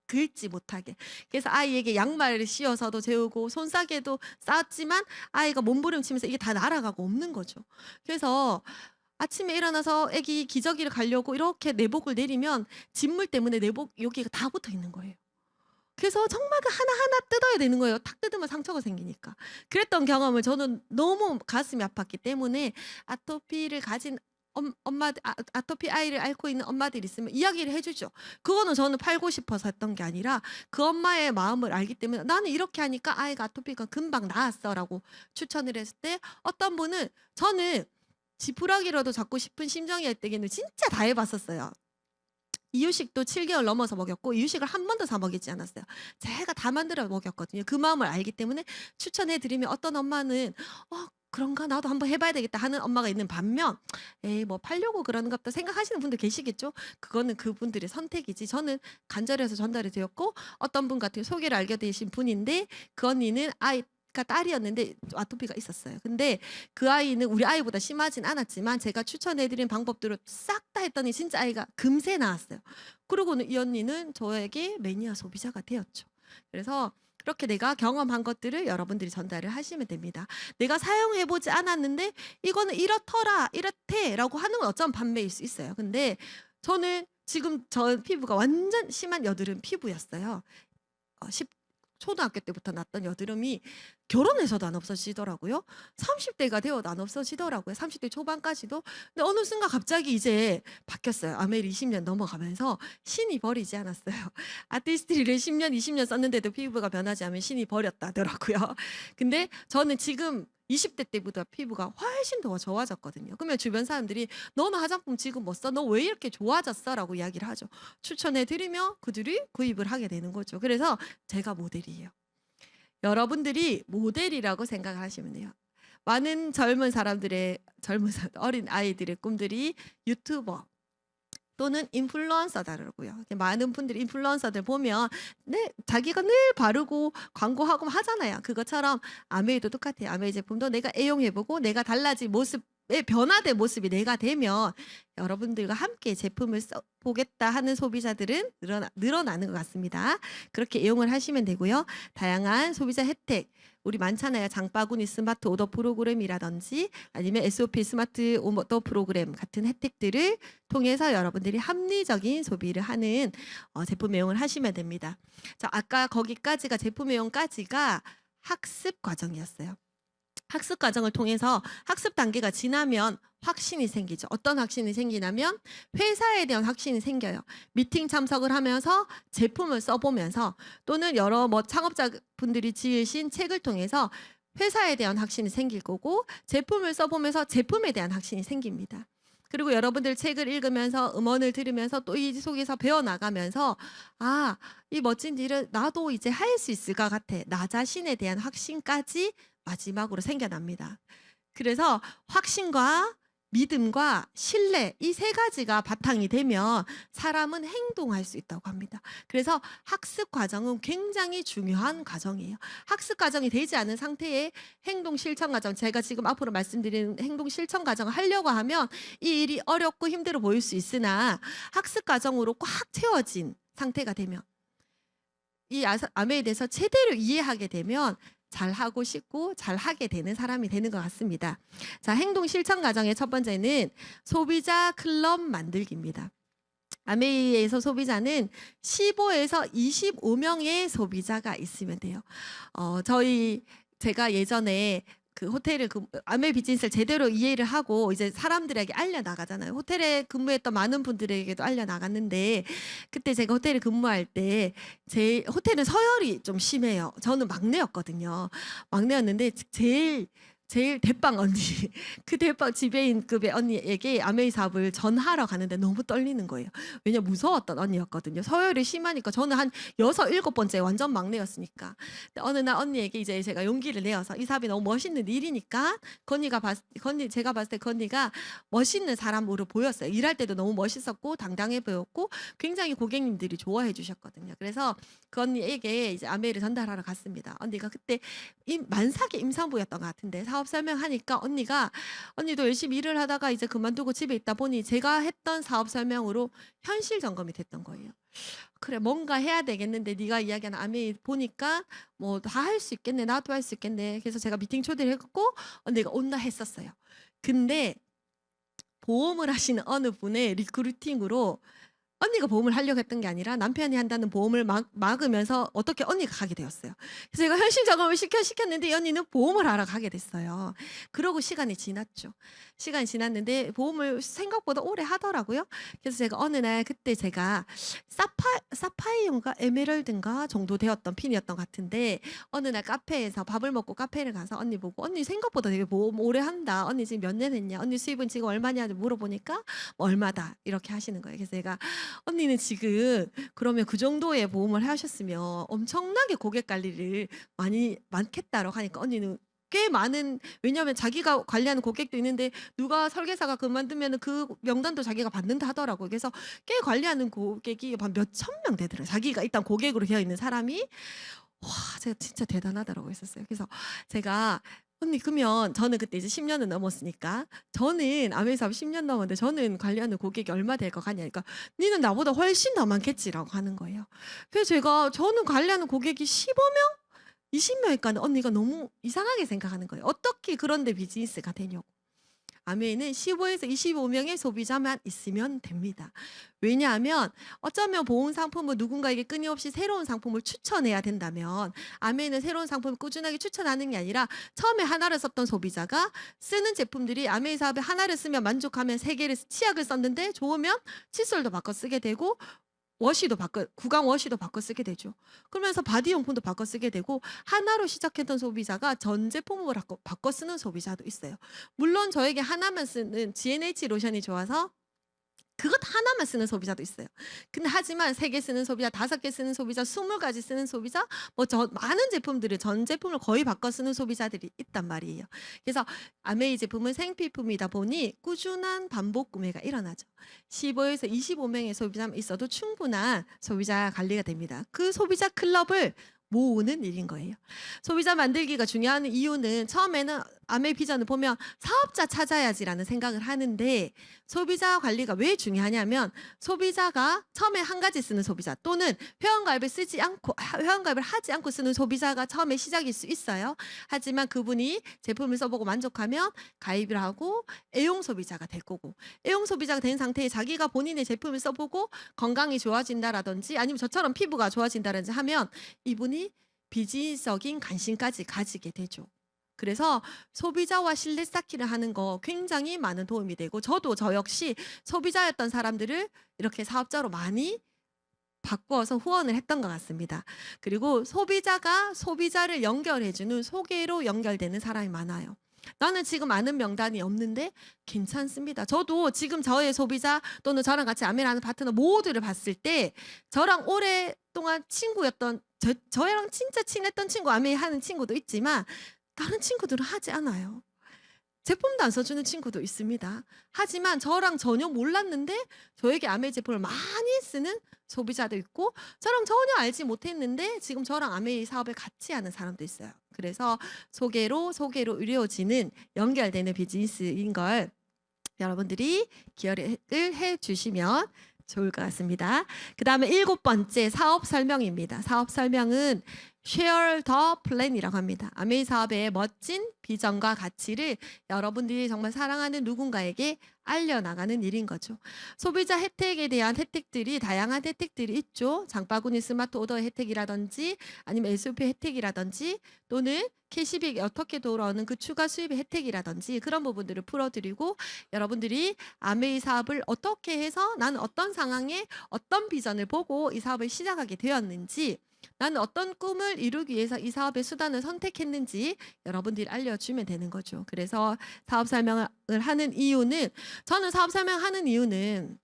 긁지 못하게. 그래서 아이에게 양말을 씌워서도 재우고 손싸개도 쌌지만 아이가 몸부림치면서 이게 다 날아가고 없는 거죠. 그래서 아침에 일어나서 아기 기저귀를 가려고 이렇게 내복을 내리면 진물 때문에 내복 여기가 다 붙어 있는 거예요. 그래서 정말 그 하나하나 뜯어야 되는 거예요. 탁 뜯으면 상처가 생기니까. 그랬던 경험을 저는 너무 가슴이 아팠기 때문에 아토피를 가진 아토피 아이를 앓고 있는 엄마들이 있으면 이야기를 해주죠. 그거는 저는 팔고 싶어서 했던 게 아니라 그 엄마의 마음을 알기 때문에 나는 이렇게 하니까 아이가 아토피가 금방 나았어라고 추천을 했을 때 어떤 분은 저는 지푸라기라도 잡고 싶은 심정이었을 때는 진짜 다 해봤었어요. 이유식도 7개월 넘어서 먹였고 이유식을 한 번도 사 먹이지 않았어요. 제가 다 만들어 먹였거든요. 그 마음을 알기 때문에 추천해드리면 어떤 엄마는 그런가 나도 한번 해봐야 되겠다 하는 엄마가 있는 반면 에이 뭐 팔려고 그러는 것 같다 생각하시는 분들 계시겠죠. 그거는 그분들의 선택이지 저는 간절해서 전달이 되었고 어떤 분 같은 소개를 알게 되신 분인데 그 언니는 아이가 딸이었는데 아토피가 있었어요. 근데 그 아이는 우리 아이보다 심하진 않았지만 제가 추천해드린 방법들을 싹 다 했더니 진짜 아이가 금세 나았어요. 그러고는 이 언니는 저에게 매니아 소비자가 되었죠. 그래서 그렇게 내가 경험한 것들을 여러분들이 전달을 하시면 됩니다. 내가 사용해보지 않았는데 이거는 이렇더라 이렇대라고 하는 건 어쩌면 반매일 수 있어요. 근데 저는 지금 저 피부가 완전 심한 여드름 피부였어요. 초등학교 때부터 났던 여드름이 결혼해서도 안 없어지더라고요. 30대가 되어도 안 없어지더라고요. 30대 초반까지도. 근데 어느 순간 갑자기 이제 바뀌었어요. 아메리 20년 넘어가면서 신이 버리지 않았어요. 아티스트리를 10년, 20년 썼는데도 피부가 변하지 않으면 신이 버렸다더라고요. 근데 저는 지금 20대 때보다 피부가 훨씬 더 좋아졌거든요. 그러면 주변 사람들이 너는 화장품 지금 못 써? 너 왜 이렇게 좋아졌어? 라고 이야기를 하죠. 추천해드리며 그들이 구입을 하게 되는 거죠. 그래서 제가 모델이에요. 여러분들이 모델이라고 생각하시면 돼요. 많은 어린 아이들의 꿈들이 유튜버 또는 인플루언서다라고요. 많은 분들이 인플루언서들 보면 자기가 늘 바르고 광고하고 하잖아요. 그것처럼 아메이도 똑같아요. 아메이 제품도 내가 애용해보고 내가 달라진 모습 변화된 모습이 내가 되면 여러분들과 함께 제품을 써보겠다 하는 소비자들은 늘어나는 것 같습니다. 그렇게 이용을 하시면 되고요. 다양한 소비자 혜택 우리 많잖아요. 장바구니 스마트 오더 프로그램이라든지 아니면 SOP 스마트 오더 프로그램 같은 혜택들을 통해서 여러분들이 합리적인 소비를 하는 제품 이용을 하시면 됩니다. 자, 아까 거기까지가 제품 이용까지가 학습 과정이었어요. 학습 과정을 통해서 학습 단계가 지나면 확신이 생기죠. 어떤 확신이 생기냐면 회사에 대한 확신이 생겨요. 미팅 참석을 하면서 제품을 써보면서 또는 여러 창업자분들이 지으신 책을 통해서 회사에 대한 확신이 생길 거고 제품을 써보면서 제품에 대한 확신이 생깁니다. 그리고 여러분들 책을 읽으면서 음원을 들으면서 또 이 속에서 배워나가면서 아, 이 멋진 일을 나도 이제 할 수 있을 것 같아. 나 자신에 대한 확신까지 마지막으로 생겨납니다. 그래서 확신과 믿음과 신뢰 이 세 가지가 바탕이 되면 사람은 행동할 수 있다고 합니다. 그래서 학습 과정은 굉장히 중요한 과정이에요. 학습 과정이 되지 않은 상태의 행동 실천 과정, 제가 지금 앞으로 말씀드리는 행동 실천 과정을 하려고 하면 이 일이 어렵고 힘들어 보일 수 있으나 학습 과정으로 꽉 채워진 상태가 되면 이 아메에 대해서 제대로 이해하게 되면 잘하고 싶고 잘하게 되는 사람이 되는 것 같습니다. 자, 행동 실천 과정의 첫 번째는 소비자 클럽 만들기입니다. 아메이에서 소비자는 15에서 25명의 소비자가 있으면 돼요. 제가 예전에 그 호텔을 아메 비즈니스를 제대로 이해를 하고 이제 사람들에게 알려 나가잖아요. 호텔에 근무했던 많은 분들에게도 알려 나갔는데 그때 제가 호텔에 근무할 때 제 호텔은 서열이 좀 심해요. 저는 막내였거든요. 막내였는데 제일 대빵 언니 그 대빵 지배인급의 언니에게 아메이 사업을 전하러 가는데 너무 떨리는 거예요. 왜냐 무서웠던 언니였거든요. 서열이 심하니까 저는 한 6, 7번째 완전 막내였으니까. 근데 어느 날 언니에게 이제 제가 용기를 내어서 이 사업이 너무 멋있는 일이니까 제가 봤을 때 건니가 멋있는 사람으로 보였어요. 일할 때도 너무 멋있었고 당당해 보였고 굉장히 고객님들이 좋아해 주셨거든요. 그래서 그 언니에게 이제 아메이를 전달하러 갔습니다. 언니가 그때 만삭의 임산부였던 것 같은데 사업 설명하니까 언니도 열심히 일을 하다가 이제 그만두고 집에 있다 보니 제가 했던 사업 설명으로 현실 점검이 됐던 거예요. 그래 뭔가 해야 되겠는데 네가 이야기하는 아메이 보니까 뭐 다 할 수 있겠네. 나도 할 수 있겠네. 그래서 제가 미팅 초대를 했고 언니가 온다 했었어요. 근데 보험을 하시는 어느 분의 리크루팅으로 언니가 보험을 하려고 했던 게 아니라 남편이 한다는 보험을 막으면서 어떻게 언니가 가게 되었어요. 그래서 제가 현실 점검을 시켰는데 이 언니는 보험을 하러 가게 됐어요. 그러고 시간이 지났죠. 시간이 지났는데 보험을 생각보다 오래 하더라고요. 그래서 제가 어느 날 그때 제가 사파이어인가 에메랄드인가 정도 되었던 핀이었던 것 같은데 어느 날 카페에서 밥을 먹고 카페를 가서 언니 보고 언니 생각보다 되게 보험 오래 한다. 언니 지금 몇 년 했냐? 언니 수입은 지금 얼마냐? 물어보니까 뭐 얼마다 이렇게 하시는 거예요. 그래서 제가 언니는 지금 그러면 그 정도의 보험을 하셨으면 엄청나게 고객 관리를 많겠다라고 하니까 언니는 꽤 많은 왜냐하면 자기가 관리하는 고객도 있는데 누가 설계사가 그만두면 그 명단도 자기가 받는다 하더라고요. 그래서 꽤 관리하는 고객이 한 몇천 명 되더라고요. 자기가 일단 고객으로 되어 있는 사람이 와 제가 진짜 대단하다라고 했었어요. 그래서 제가 언니 그러면 저는 그때 이제 10년은 넘었으니까 저는 아메이 사업 10년 넘었는데 저는 관리하는 고객이 얼마 될 것 같냐 그러니까 니는 나보다 훨씬 더 많겠지라고 하는 거예요. 그래서 저는 관리하는 고객이 15명? 20명일까는 언니가 너무 이상하게 생각하는 거예요. 어떻게 그런데 비즈니스가 되냐고. 아메이는 15에서 25명의 소비자만 있으면 됩니다. 왜냐하면 어쩌면 보험 상품을 누군가에게 끊임없이 새로운 상품을 추천해야 된다면 아메이는 새로운 상품을 꾸준하게 추천하는 게 아니라 처음에 하나를 썼던 소비자가 쓰는 제품들이 아메이 사업에 하나를 쓰면 만족하면 3개를 치약을 썼는데 좋으면 칫솔도 바꿔 쓰게 되고 구강 워시도 바꿔 쓰게 되죠. 그러면서 바디용품도 바꿔 쓰게 되고 하나로 시작했던 소비자가 전 제품으로 바꿔 쓰는 소비자도 있어요. 물론 저에게 하나만 쓰는 GNH 로션이 좋아서 그것 하나만 쓰는 소비자도 있어요. 근데 하지만 3개 쓰는 소비자, 5개 쓰는 소비자, 20가지 쓰는 소비자, 많은 제품들을 전 제품을 거의 바꿔 쓰는 소비자들이 있단 말이에요. 그래서 아메이 제품은 생필품이다 보니 꾸준한 반복 구매가 일어나죠. 15에서 25명의 소비자만 있어도 충분한 소비자 관리가 됩니다. 그 소비자 클럽을 모으는 일인 거예요. 소비자 만들기가 중요한 이유는 처음에는 아메이 비전을 보면 사업자 찾아야지라는 생각을 하는데 소비자 관리가 왜 중요하냐면 소비자가 처음에 한 가지 쓰는 소비자 또는 회원가입을 쓰지 않고 회원가입을 하지 않고 쓰는 소비자가 처음에 시작일 수 있어요. 하지만 그분이 제품을 써보고 만족하면 가입을 하고 애용 소비자가 될 거고 애용 소비자가 된 상태에 자기가 본인의 제품을 써보고 건강이 좋아진다라든지 아니면 저처럼 피부가 좋아진다든지 하면 이분이 비즈니스적인 관심까지 가지게 되죠. 그래서 소비자와 신뢰 쌓기를 하는 거 굉장히 많은 도움이 되고 저도 저 역시 소비자였던 사람들을 이렇게 사업자로 많이 바꾸어서 후원을 했던 것 같습니다. 그리고 소비자가 소비자를 연결해주는 소개로 연결되는 사람이 많아요. 나는 지금 아는 명단이 없는데 괜찮습니다. 저도 지금 저의 소비자 또는 저랑 같이 아메라는 파트너 모두를 봤을 때 저랑 오랫동안 친구였던 저랑 진짜 친했던 친구 아메 하는 친구도 있지만 다른 친구들은 하지 않아요. 제품도 안 써주는 친구도 있습니다. 하지만 저랑 전혀 몰랐는데 저에게 아메 제품을 많이 쓰는 소비자도 있고 저랑 전혀 알지 못했는데 지금 저랑 아메이 사업을 같이 하는 사람도 있어요. 그래서 소개로 이루어지는 연결되는 비즈니스인 걸 여러분들이 기여를 해주시면 좋을 것 같습니다. 그 다음에 7번째 사업 설명입니다. 사업 설명은 Share the Plan이라고 합니다. 아메이 사업의 멋진 비전과 가치를 여러분들이 정말 사랑하는 누군가에게 알려나가는 일인 거죠. 소비자 혜택에 대한 혜택들이 다양한 혜택들이 있죠. 장바구니 스마트 오더 혜택이라든지 아니면 SOP 혜택이라든지 또는 캐시백이 어떻게 돌아오는 그 추가 수입의 혜택이라든지 그런 부분들을 풀어드리고 여러분들이 아메이 사업을 어떻게 해서 나는 어떤 상황에 어떤 비전을 보고 이 사업을 시작하게 되었는지 나는 어떤 꿈을 이루기 위해서 이 사업의 수단을 선택했는지 여러분들이 알려주면 되는 거죠. 그래서 사업 설명을 하는 이유는 저는 사업 설명하는 이유는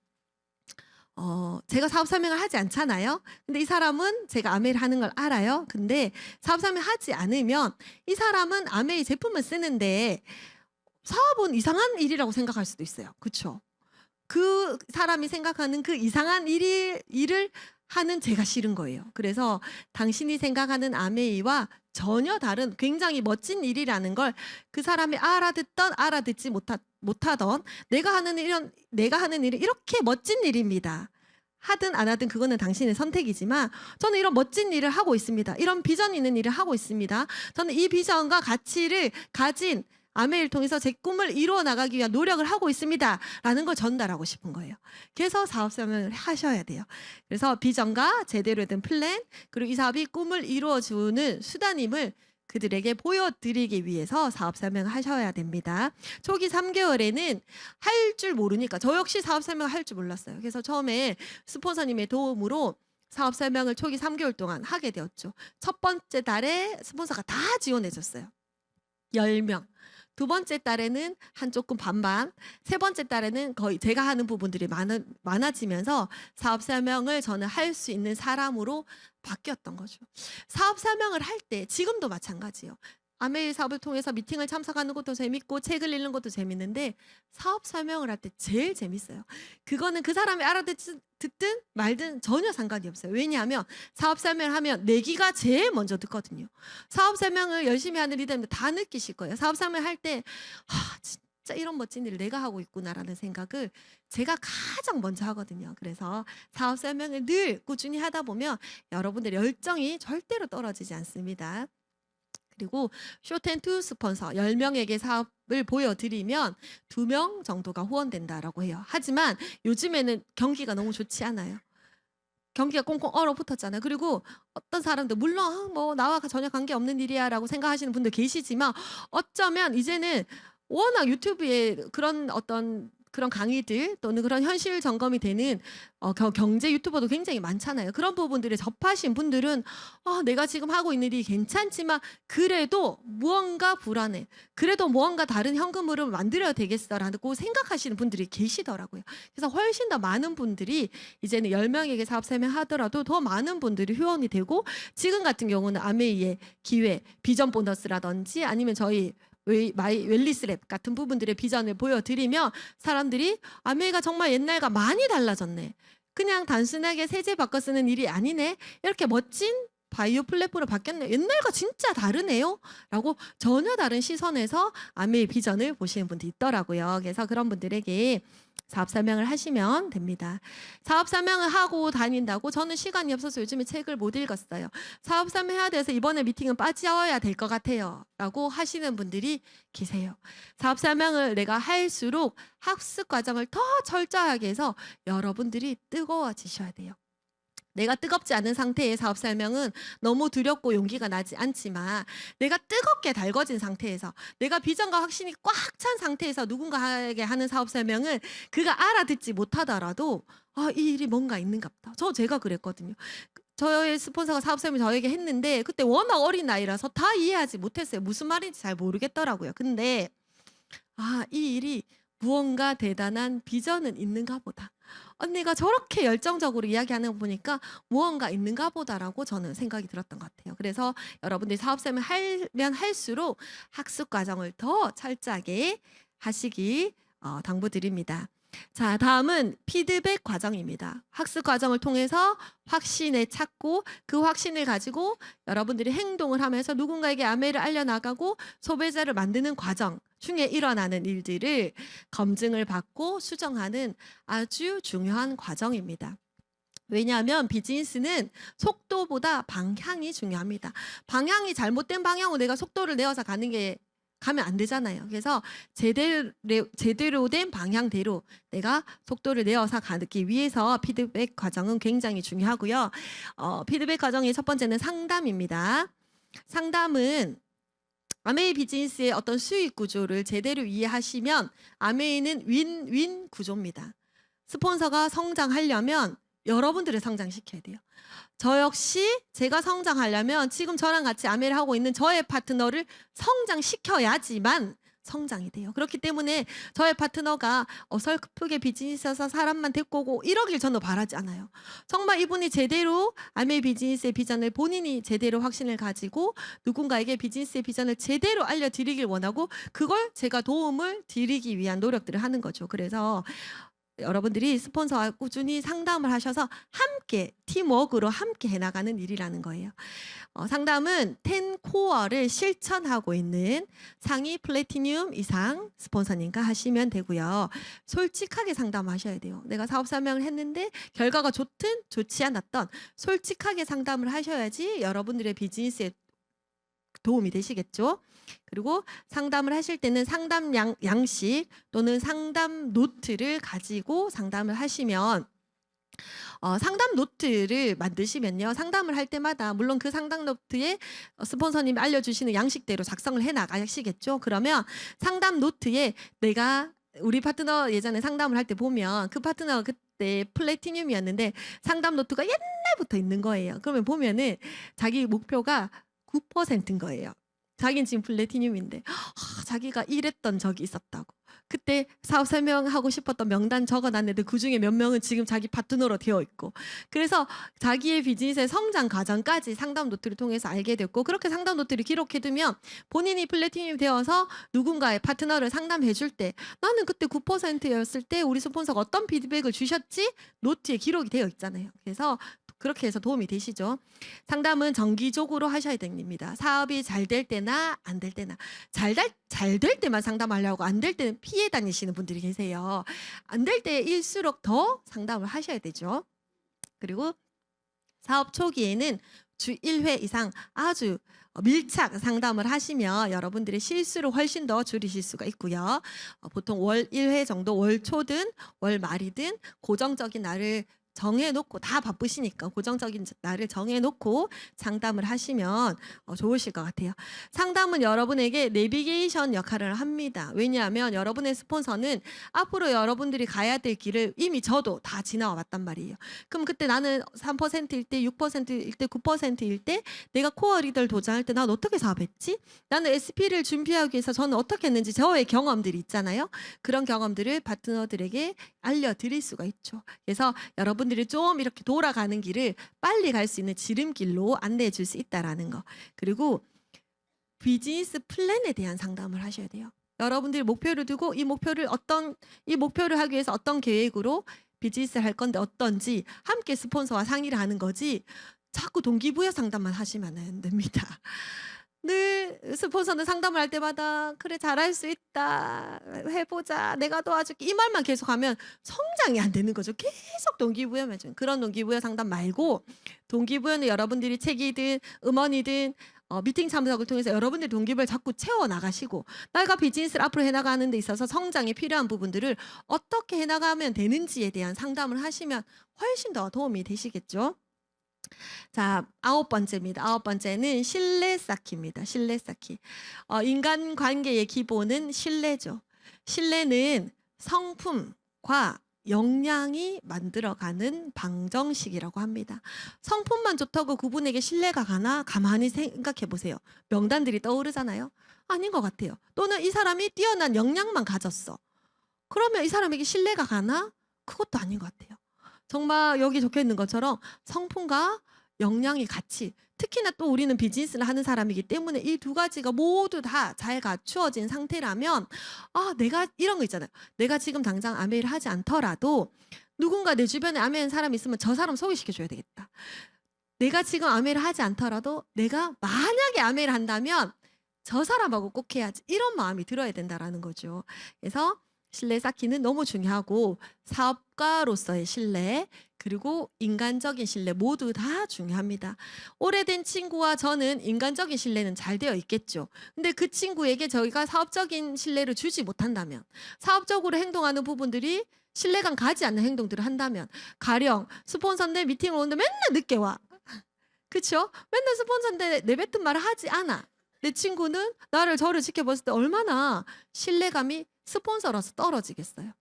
제가 사업 설명을 하지 않잖아요. 근데 이 사람은 제가 아메이를 하는 걸 알아요. 근데 사업 설명 하지 않으면 이 사람은 아메이 제품을 쓰는데 사업은 이상한 일이라고 생각할 수도 있어요. 그렇죠? 그 사람이 생각하는 그 이상한 일을 하는 제가 싫은 거예요. 그래서 당신이 생각하는 아메이와 전혀 다른 굉장히 멋진 일이라는 걸 그 사람이 알아듣던 알아듣지 못하던 내가 하는 일은 이렇게 멋진 일입니다. 하든 안 하든 그거는 당신의 선택이지만 저는 이런 멋진 일을 하고 있습니다. 이런 비전 있는 일을 하고 있습니다. 저는 이 비전과 가치를 가진 아메이를 통해서 제 꿈을 이루어 나가기 위한 노력을 하고 있습니다. 라는 걸 전달하고 싶은 거예요. 그래서 사업 설명을 하셔야 돼요. 그래서 비전과 제대로 된 플랜 그리고 이 사업이 꿈을 이루어주는 수단임을 그들에게 보여드리기 위해서 사업 설명을 하셔야 됩니다. 초기 3개월에는 할 줄 모르니까 저 역시 사업 설명을 할 줄 몰랐어요. 그래서 처음에 스폰서님의 도움으로 사업 설명을 초기 3개월 동안 하게 되었죠. 첫 번째 달에 스폰서가 다 지원해 줬어요. 10명. 두 번째 달에는 한 조금 반반, 세 번째 달에는 거의 제가 하는 부분들이 많아지면서 사업 설명을 저는 할 수 있는 사람으로 바뀌었던 거죠. 사업 설명을 할 때 지금도 마찬가지예요. 아메이 사업을 통해서 미팅을 참석하는 것도 재밌고 책을 읽는 것도 재밌는데 사업 설명을 할 때 제일 재밌어요. 그거는 그 사람이 알아듣든 말든 전혀 상관이 없어요. 왜냐하면 사업 설명을 하면 내 귀가 제일 먼저 듣거든요. 사업 설명을 열심히 하는 리더님들 다 느끼실 거예요. 사업 설명을 할 때 진짜 이런 멋진 일을 내가 하고 있구나라는 생각을 제가 가장 먼저 하거든요. 그래서 사업 설명을 늘 꾸준히 하다 보면 여러분들의 열정이 절대로 떨어지지 않습니다. 그리고 쇼텐투 스폰서 10명에게 사업을 보여드리면 2명 정도가 후원된다라고 해요. 하지만 요즘에는 경기가 너무 좋지 않아요. 경기가 꽁꽁 얼어붙었잖아요. 그리고 어떤 사람들 물론 뭐 나와 전혀 관계없는 일이야라고 생각하시는 분들 계시지만 어쩌면 이제는 워낙 유튜브에 그런 강의들 또는 그런 현실 점검이 되는 경제 유튜버도 굉장히 많잖아요. 그런 부분들에 접하신 분들은 내가 지금 하고 있는 일이 괜찮지만 그래도 무언가 불안해. 그래도 무언가 다른 현금 흐름을 만들어야 되겠어라고 생각하시는 분들이 계시더라고요. 그래서 훨씬 더 많은 분들이 이제는 10명에게 사업 설명하더라도 더 많은 분들이 후원이 되고 지금 같은 경우는 아메이의 기회, 비전 보너스라든지 아니면 저희 마이 웰리스랩 같은 부분들의 비전을 보여드리면 사람들이 아메이가 정말 옛날과 많이 달라졌네. 그냥 단순하게 세제 바꿔 쓰는 일이 아니네. 이렇게 멋진 바이오 플랫폼으로 바뀌었네요. 옛날과 진짜 다르네요. 라고 전혀 다른 시선에서 아메의 비전을 보시는 분도 있더라고요. 그래서 그런 분들에게 사업 설명을 하시면 됩니다. 사업 설명을 하고 다닌다고 저는 시간이 없어서 요즘에 책을 못 읽었어요. 사업 설명해야 돼서 이번에 미팅은 빠져야 될 것 같아요. 라고 하시는 분들이 계세요. 사업 설명을 내가 할수록 학습 과정을 더 철저하게 해서 여러분들이 뜨거워지셔야 돼요. 내가 뜨겁지 않은 상태의 사업 설명은 너무 두렵고 용기가 나지 않지만 내가 뜨겁게 달궈진 상태에서 내가 비전과 확신이 꽉 찬 상태에서 누군가에게 하는 사업 설명은 그가 알아듣지 못하더라도 이 일이 뭔가 있는가 보다. 제가 그랬거든요. 저의 스폰서가 사업 설명 저에게 했는데 그때 워낙 어린 나이라서 다 이해하지 못했어요. 무슨 말인지 잘 모르겠더라고요. 근데 이 일이 무언가 대단한 비전은 있는가 보다. 언니가 저렇게 열정적으로 이야기하는 거 보니까 무언가 있는가 보다라고 저는 생각이 들었던 것 같아요. 그래서 여러분들이 사업 설명 하면 할수록 학습 과정을 더 철저하게 하시기 당부드립니다. 자, 다음은 피드백 과정입니다. 학습 과정을 통해서 확신을 찾고 그 확신을 가지고 여러분들이 행동을 하면서 누군가에게 아메를 알려나가고 소비자를 만드는 과정 중에 일어나는 일들을 검증을 받고 수정하는 아주 중요한 과정입니다. 왜냐하면 비즈니스는 속도보다 방향이 중요합니다. 방향이 잘못된 방향으로 내가 속도를 내어서 가면 안 되잖아요. 그래서 제대로 된 방향대로 내가 속도를 내어서 가기 위해서 피드백 과정은 굉장히 중요하고요. 피드백 과정의 첫 번째는 상담입니다. 상담은 아메이 비즈니스의 어떤 수익 구조를 제대로 이해하시면 아메이는 윈윈 구조입니다. 스폰서가 성장하려면 여러분들을 성장시켜야 돼요. 저 역시 제가 성장하려면 지금 저랑 같이 아메를 하고 있는 저의 파트너를 성장시켜야지만 성장이 돼요. 그렇기 때문에 저의 파트너가 어설프게 비즈니스에서 사람만 데리고 오고 이러길 저는 바라지 않아요. 정말 이분이 제대로 아메 비즈니스의 비전을 본인이 제대로 확신을 가지고 누군가에게 비즈니스의 비전을 제대로 알려드리길 원하고 그걸 제가 도움을 드리기 위한 노력들을 하는 거죠. 그래서 여러분들이 스폰서와 꾸준히 상담을 하셔서 함께 팀워크로 함께 해나가는 일이라는 거예요. 상담은 10코어를 실천하고 있는 상위 플래티늄 이상 스폰서님과 하시면 되고요. 솔직하게 상담하셔야 돼요. 내가 사업 설명을 했는데 결과가 좋든 좋지 않았던 솔직하게 상담을 하셔야지 여러분들의 비즈니스에 도움이 되시겠죠. 그리고 상담을 하실 때는 상담 양식 또는 상담 노트를 가지고 상담을 하시면 상담 노트를 만드시면요. 상담을 할 때마다 물론 그 상담 노트에 스폰서님이 알려주시는 양식대로 작성을 해 나가시겠죠. 그러면 상담 노트에 우리 파트너 예전에 상담을 할 때 보면 그 파트너가 그때 플래티늄이었는데 상담 노트가 옛날부터 있는 거예요. 그러면 보면은 자기 목표가 9%인 거예요. 자기는 지금 플래티늄인데 자기가 이랬던 적이 있었다고. 그때 사업 설명하고 싶었던 명단 적어놨는데 그중에 몇 명은 지금 자기 파트너로 되어 있고 그래서 자기의 비즈니스의 성장 과정까지 상담 노트를 통해서 알게 됐고 그렇게 상담 노트를 기록해두면 본인이 플래티늄이 되어서 누군가의 파트너를 상담해 줄 때 나는 그때 9%였을 때 우리 스폰서가 어떤 피드백을 주셨지? 노트에 기록이 되어 있잖아요. 그래서 그렇게 해서 도움이 되시죠. 상담은 정기적으로 하셔야 됩니다. 사업이 잘 될 때나 안 될 때나 잘 될 때만 상담하려고 안 될 때는 피해 다니시는 분들이 계세요. 안 될 때일수록 더 상담을 하셔야 되죠. 그리고 사업 초기에는 주 1회 이상 아주 밀착 상담을 하시면 여러분들의 실수를 훨씬 더 줄이실 수가 있고요. 보통 월 1회 정도 월 초든 월 말이든 고정적인 날을 정해놓고 다 바쁘시니까 고정적인 날을 정해놓고 상담을 하시면 좋으실 것 같아요. 상담은 여러분에게 내비게이션 역할을 합니다. 왜냐하면 여러분의 스폰서는 앞으로 여러분들이 가야 될 길을 이미 저도 다 지나와 왔단 말이에요. 그럼 그때 나는 3%일 때 6%일 때 9%일 때 내가 코어 리더를 도전할 때 난 어떻게 사업했지? 나는 SP를 준비하기 위해서 저는 어떻게 했는지 저의 경험들이 있잖아요. 그런 경험들을 파트너들에게 알려드릴 수가 있죠. 그래서 여러분들이 좀 이렇게 돌아가는 길을 빨리 갈 수 있는 지름길로 안내해 줄 수 있다라는 거. 그리고 비즈니스 플랜에 대한 상담을 하셔야 돼요. 여러분들이 목표를 두고 이 목표를 하기 위해서 어떤 계획으로 비즈니스를 할 건데 어떤지 함께 스폰서와 상의를 하는 거지. 자꾸 동기부여 상담만 하시면 안 됩니다. 늘 스폰서는 상담을 할 때마다 그래 잘할 수 있다 해보자 내가 도와줄게 이 말만 계속하면 성장이 안 되는 거죠. 계속 동기부여만 좀 그런 동기부여 상담 말고 동기부여는 여러분들이 책이든 음원이든 미팅 참석을 통해서 여러분들의 동기부여를 자꾸 채워 나가시고 내가 비즈니스를 앞으로 해나가는 데 있어서 성장에 필요한 부분들을 어떻게 해나가면 되는지에 대한 상담을 하시면 훨씬 더 도움이 되시겠죠. 자, 9번째입니다. 9번째는 신뢰 쌓기입니다. 신뢰 쌓기. 인간관계의 기본은 신뢰죠. 신뢰는 성품과 역량이 만들어가는 방정식이라고 합니다. 성품만 좋다고 그분에게 신뢰가 가나? 가만히 생각해 보세요. 명단들이 떠오르잖아요. 아닌 것 같아요. 또는 이 사람이 뛰어난 역량만 가졌어. 그러면 이 사람에게 신뢰가 가나? 그것도 아닌 것 같아요. 정말 여기 적혀 있는 것처럼 성품과 역량이 같이 특히나 또 우리는 비즈니스를 하는 사람이기 때문에 이 두 가지가 모두 다 잘 갖추어진 상태라면 내가 이런 거 있잖아요. 내가 지금 당장 아메이를 하지 않더라도 누군가 내 주변에 아메이하는 사람이 있으면 저 사람 소개시켜줘야 되겠다. 내가 지금 아메이를 하지 않더라도 내가 만약에 아메이를 한다면 저 사람하고 꼭 해야지 이런 마음이 들어야 된다라는 거죠. 그래서 신뢰 쌓기는 너무 중요하고 사업가로서의 신뢰 그리고 인간적인 신뢰 모두 다 중요합니다. 오래된 친구와 저는 인간적인 신뢰는 잘 되어 있겠죠. 근데 그 친구에게 저희가 사업적인 신뢰를 주지 못한다면 사업적으로 행동하는 부분들이 신뢰감 가지 않는 행동들을 한다면 가령 스폰서인데 미팅을 오는데 맨날 늦게 와. 그렇죠? 맨날 스폰서인데 내뱉은 말을 하지 않아. 내 친구는 나를 저를 지켜봤을 때 얼마나 신뢰감이 스폰서로서 떨어지겠어요.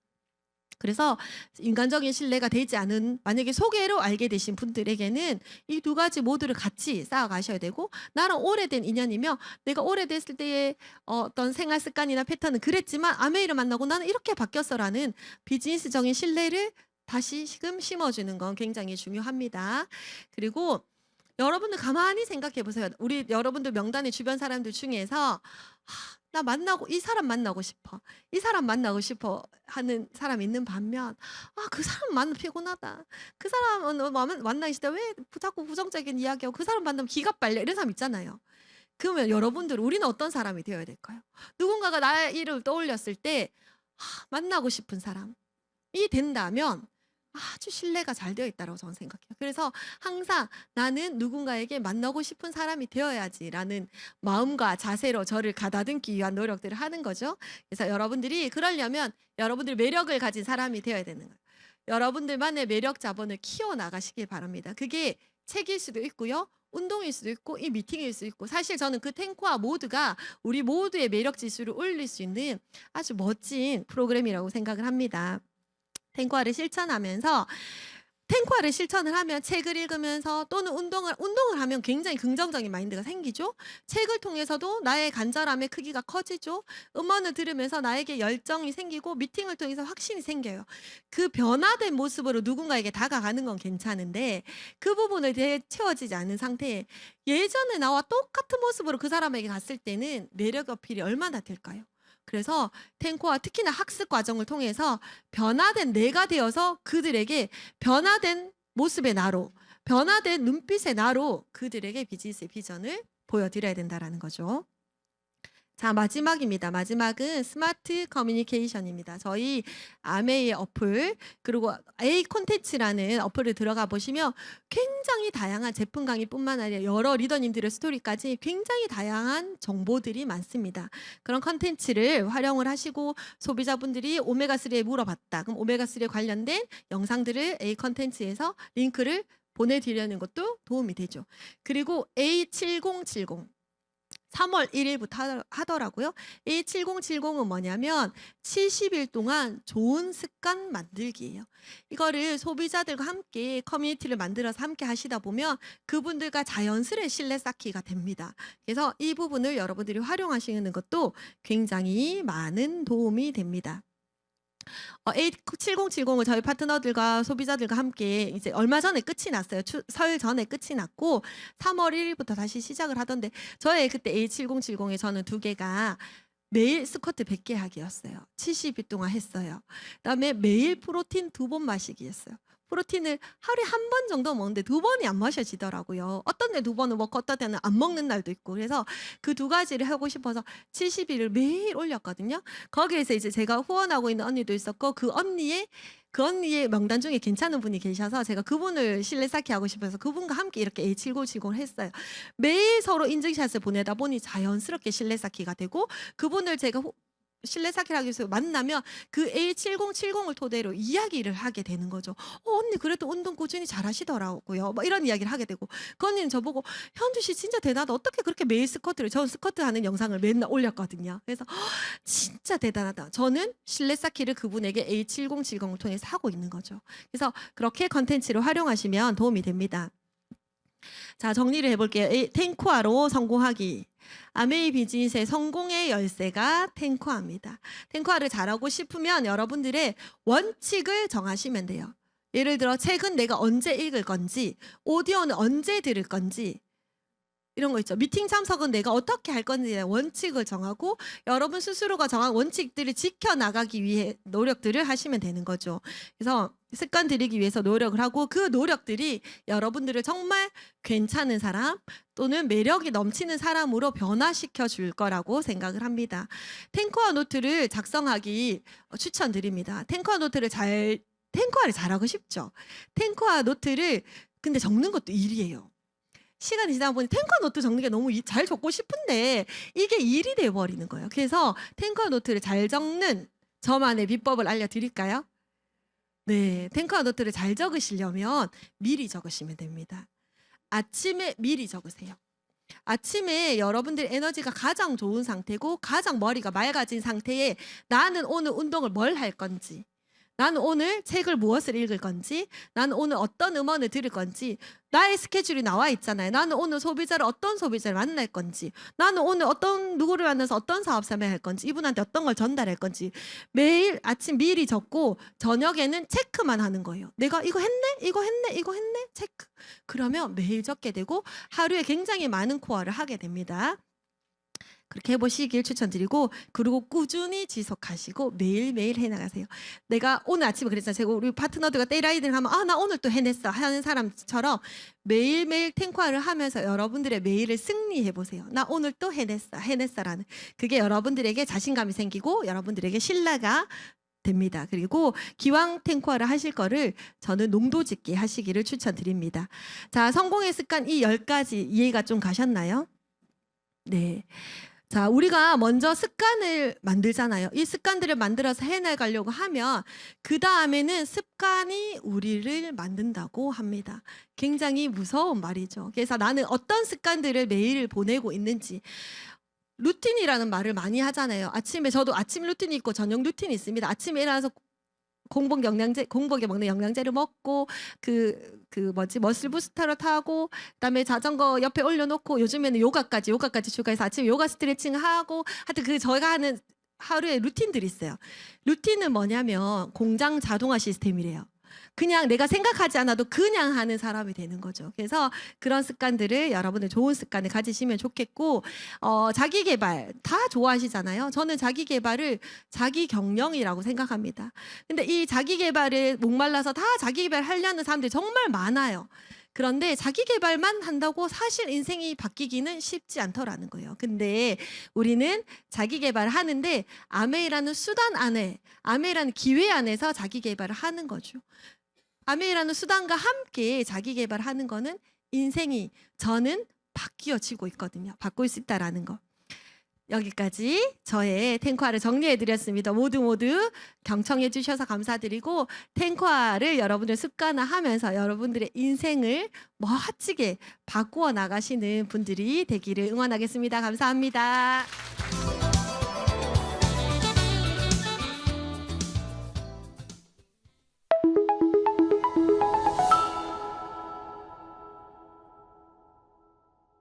그래서 인간적인 신뢰가 되지 않은 만약에 소개로 알게 되신 분들에게는 이 두 가지 모두를 같이 쌓아가셔야 되고 나랑 오래된 인연이며 내가 오래됐을 때의 어떤 생활 습관이나 패턴은 그랬지만 아메이를 만나고 나는 이렇게 바뀌었어라는 비즈니스적인 신뢰를 다시금 심어주는 건 굉장히 중요합니다. 그리고 여러분들 가만히 생각해 보세요. 우리 여러분들 명단의 주변 사람들 중에서 나 만나고 이 사람 만나고 싶어. 이 사람 만나고 싶어 하는 사람 있는 반면 그 사람 만나 피곤하다. 그 사람 만나기 싫다. 왜 자꾸 부정적인 이야기하고 그 사람 만나면 기가 빨려 이런 사람 있잖아요. 그러면 여러분들 우리는 어떤 사람이 되어야 될까요? 누군가가 나의 이름을 떠올렸을 때 만나고 싶은 사람이 된다면 아주 신뢰가 잘 되어 있다고 저는 생각해요. 그래서 항상 나는 누군가에게 만나고 싶은 사람이 되어야지라는 마음과 자세로 저를 가다듬기 위한 노력들을 하는 거죠. 그래서 여러분들이 그러려면 여러분들 매력을 가진 사람이 되어야 되는 거예요. 여러분들만의 매력 자본을 키워나가시길 바랍니다. 그게 책일 수도 있고요. 운동일 수도 있고 이 미팅일 수도 있고 사실 저는 그 탱코와 모두가 우리 모두의 매력 지수를 올릴 수 있는 아주 멋진 프로그램이라고 생각을 합니다. 탱코아를 실천하면서 탱코아를 실천을 하면 책을 읽으면서 또는 운동을 하면 굉장히 긍정적인 마인드가 생기죠. 책을 통해서도 나의 간절함의 크기가 커지죠. 음원을 들으면서 나에게 열정이 생기고 미팅을 통해서 확신이 생겨요. 그 변화된 모습으로 누군가에게 다가가는 건 괜찮은데 그 부분을 채워지지 않은 상태에 예전에 나와 똑같은 모습으로 그 사람에게 갔을 때는 매력 어필이 얼마나 될까요? 그래서 탱코와 특히나 학습 과정을 통해서 변화된 내가 되어서 그들에게 변화된 모습의 나로 변화된 눈빛의 나로 그들에게 비즈니스의 비전을 보여드려야 된다는 거죠. 자, 마지막입니다. 마지막은 스마트 커뮤니케이션입니다. 저희 아메이의 어플 그리고 A 콘텐츠라는 어플을 들어가 보시면 굉장히 다양한 제품 강의뿐만 아니라 여러 리더님들의 스토리까지 굉장히 다양한 정보들이 많습니다. 그런 콘텐츠를 활용을 하시고 소비자분들이 오메가3에 물어봤다. 그럼 오메가3에 관련된 영상들을 A 콘텐츠에서 링크를 보내드리려는 것도 도움이 되죠. 그리고 A7070 3월 1일부터 하더라고요. 이 7070은 뭐냐면 70일 동안 좋은 습관 만들기예요. 이거를 소비자들과 함께 커뮤니티를 만들어서 함께 하시다 보면 그분들과 자연스레 신뢰 쌓기가 됩니다. 그래서 이 부분을 여러분들이 활용하시는 것도 굉장히 많은 도움이 됩니다. A7070을 저희 파트너들과 소비자들과 함께 이제 얼마 전에 끝이 났어요. 설 전에 끝이 났고 3월 1일부터 다시 시작을 하던데 저의 그때 A7070에 저는 2개가 매일 스쿼트 100개 하기였어요. 70일 동안 했어요. 그다음에 매일 프로틴 2번 마시기였어요. 프로틴을 하루에 한 번 정도 먹는데 2번이 안 마셔지더라고요. 어떤 데 2번은 먹고 어떤 데는 안 먹는 날도 있고. 그래서 그 2가지를 하고 싶어서 70일을 매일 올렸거든요. 거기에서 이제 제가 후원하고 있는 언니도 있었고 그 언니의 명단 중에 괜찮은 분이 계셔서 제가 그분을 실내 쌓기 하고 싶어서 그분과 함께 이렇게 A7070을 했어요. 매일 서로 인증샷을 보내다 보니 자연스럽게 실내 쌓기가 되고 그분을 제가 실내 쌓기를 하기 위해서 만나면 그 A7070을 토대로 이야기를 하게 되는 거죠. 언니 그래도 운동 꾸준히 잘 하시더라고요. 뭐 이런 이야기를 하게 되고 그 언니는 저보고 현주 씨 진짜 대단하다. 어떻게 그렇게 매일 전 스쿼트 하는 영상을 맨날 올렸거든요. 그래서 진짜 대단하다. 저는 실내 쌓기를 그분에게 A7070을 통해서 하고 있는 거죠. 그래서 그렇게 컨텐츠를 활용하시면 도움이 됩니다. 자, 정리를 해볼게요. 탱쿠아로 성공하기. 아메이 비즈니스의 성공의 열쇠가 탱쿠아입니다. 탱쿠아를 잘하고 싶으면 여러분들의 원칙을 정하시면 돼요. 예를 들어 책은 내가 언제 읽을 건지, 오디오는 언제 들을 건지, 이런 거 있죠. 미팅 참석은 내가 어떻게 할 건지의 원칙을 정하고 여러분 스스로가 정한 원칙들을 지켜나가기 위해 노력들을 하시면 되는 거죠. 그래서 습관 들이기 위해서 노력을 하고 그 노력들이 여러분들을 정말 괜찮은 사람 또는 매력이 넘치는 사람으로 변화시켜 줄 거라고 생각을 합니다. 탱커와 노트를 작성하기 추천드립니다. 탱커와를 잘하고 싶죠. 탱커와 노트를 근데 적는 것도 일이에요. 시간이 지나다 보니 탱커 노트 적는 게 너무 잘 적고 싶은데 이게 일이 돼버리는 거예요. 그래서 탱커 노트를 잘 적는 저만의 비법을 알려드릴까요? 네, 탱커 노트를 잘 적으시려면 미리 적으시면 됩니다. 아침에 미리 적으세요. 아침에 여러분들의 에너지가 가장 좋은 상태고 가장 머리가 맑아진 상태에 나는 오늘 운동을 뭘 할 건지, 나는 오늘 책을 무엇을 읽을 건지, 나는 오늘 어떤 음원을 들을 건지, 나의 스케줄이 나와 있잖아요. 나는 오늘 어떤 소비자를 만날 건지, 나는 오늘 누구를 만나서 어떤 사업 참여할 건지, 이분한테 어떤 걸 전달할 건지 매일 아침 미리 적고 저녁에는 체크만 하는 거예요. 내가 이거 했네 체크. 그러면 매일 적게 되고 하루에 굉장히 많은 코어를 하게 됩니다. 그렇게 해보시길 추천드리고 그리고 꾸준히 지속하시고 매일매일 해나가세요. 내가 오늘 아침에 그랬잖아요. 제가 우리 파트너들과 데이라이딩을 하면 나 오늘 또 해냈어 하는 사람처럼 매일매일 탱커를 하면서 여러분들의 매일을 승리해보세요. 나 오늘 또 해냈어라는 그게 여러분들에게 자신감이 생기고 여러분들에게 신뢰가 됩니다. 그리고 기왕 탱커를 하실 거를 저는 농도 짓게 하시기를 추천드립니다. 자, 성공의 습관 이 10가지 이해가 좀 가셨나요? 네. 자, 우리가 먼저 습관을 만들잖아요. 이 습관들을 만들어서 해나가려고 하면 그 다음에는 습관이 우리를 만든다고 합니다. 굉장히 무서운 말이죠. 그래서 나는 어떤 습관들을 매일 보내고 있는지 루틴이라는 말을 많이 하잖아요. 저도 아침 루틴이 있고 저녁 루틴이 있습니다. 아침에 일어나서 공복에 먹는 영양제를 먹고 머슬 부스터를 타고 그다음에 자전거 옆에 올려놓고 요즘에는 요가까지 추가해서 아침에 요가 스트레칭 하고 하여튼 저희가 하는 하루에 루틴들이 있어요. 루틴은 뭐냐면 공장 자동화 시스템이래요. 그냥 내가 생각하지 않아도 그냥 하는 사람이 되는 거죠. 그래서 그런 습관들을 여러분들 좋은 습관을 가지시면 좋겠고 자기 개발 다 좋아하시잖아요. 저는 자기 개발을 자기 경영이라고 생각합니다. 근데 이 자기 개발에 목말라서 다 자기 개발 하려는 사람들이 정말 많아요. 그런데 자기 개발만 한다고 사실 인생이 바뀌기는 쉽지 않더라는 거예요. 근데 우리는 자기 개발을 하는데 아메이라는 수단 안에, 아메이라는 기회 안에서 자기 개발을 하는 거죠. 아메이라는 수단과 함께 자기 개발하는 거는 인생이 저는 바뀌어지고 있거든요. 바꿀 수 있다라는 거. 여기까지 저의 탱커화를 정리해 드렸습니다. 모두 경청해 주셔서 감사드리고 탱커화를 여러분들 습관화하면서 여러분들의 인생을 멋지게 바꾸어 나가시는 분들이 되기를 응원하겠습니다. 감사합니다.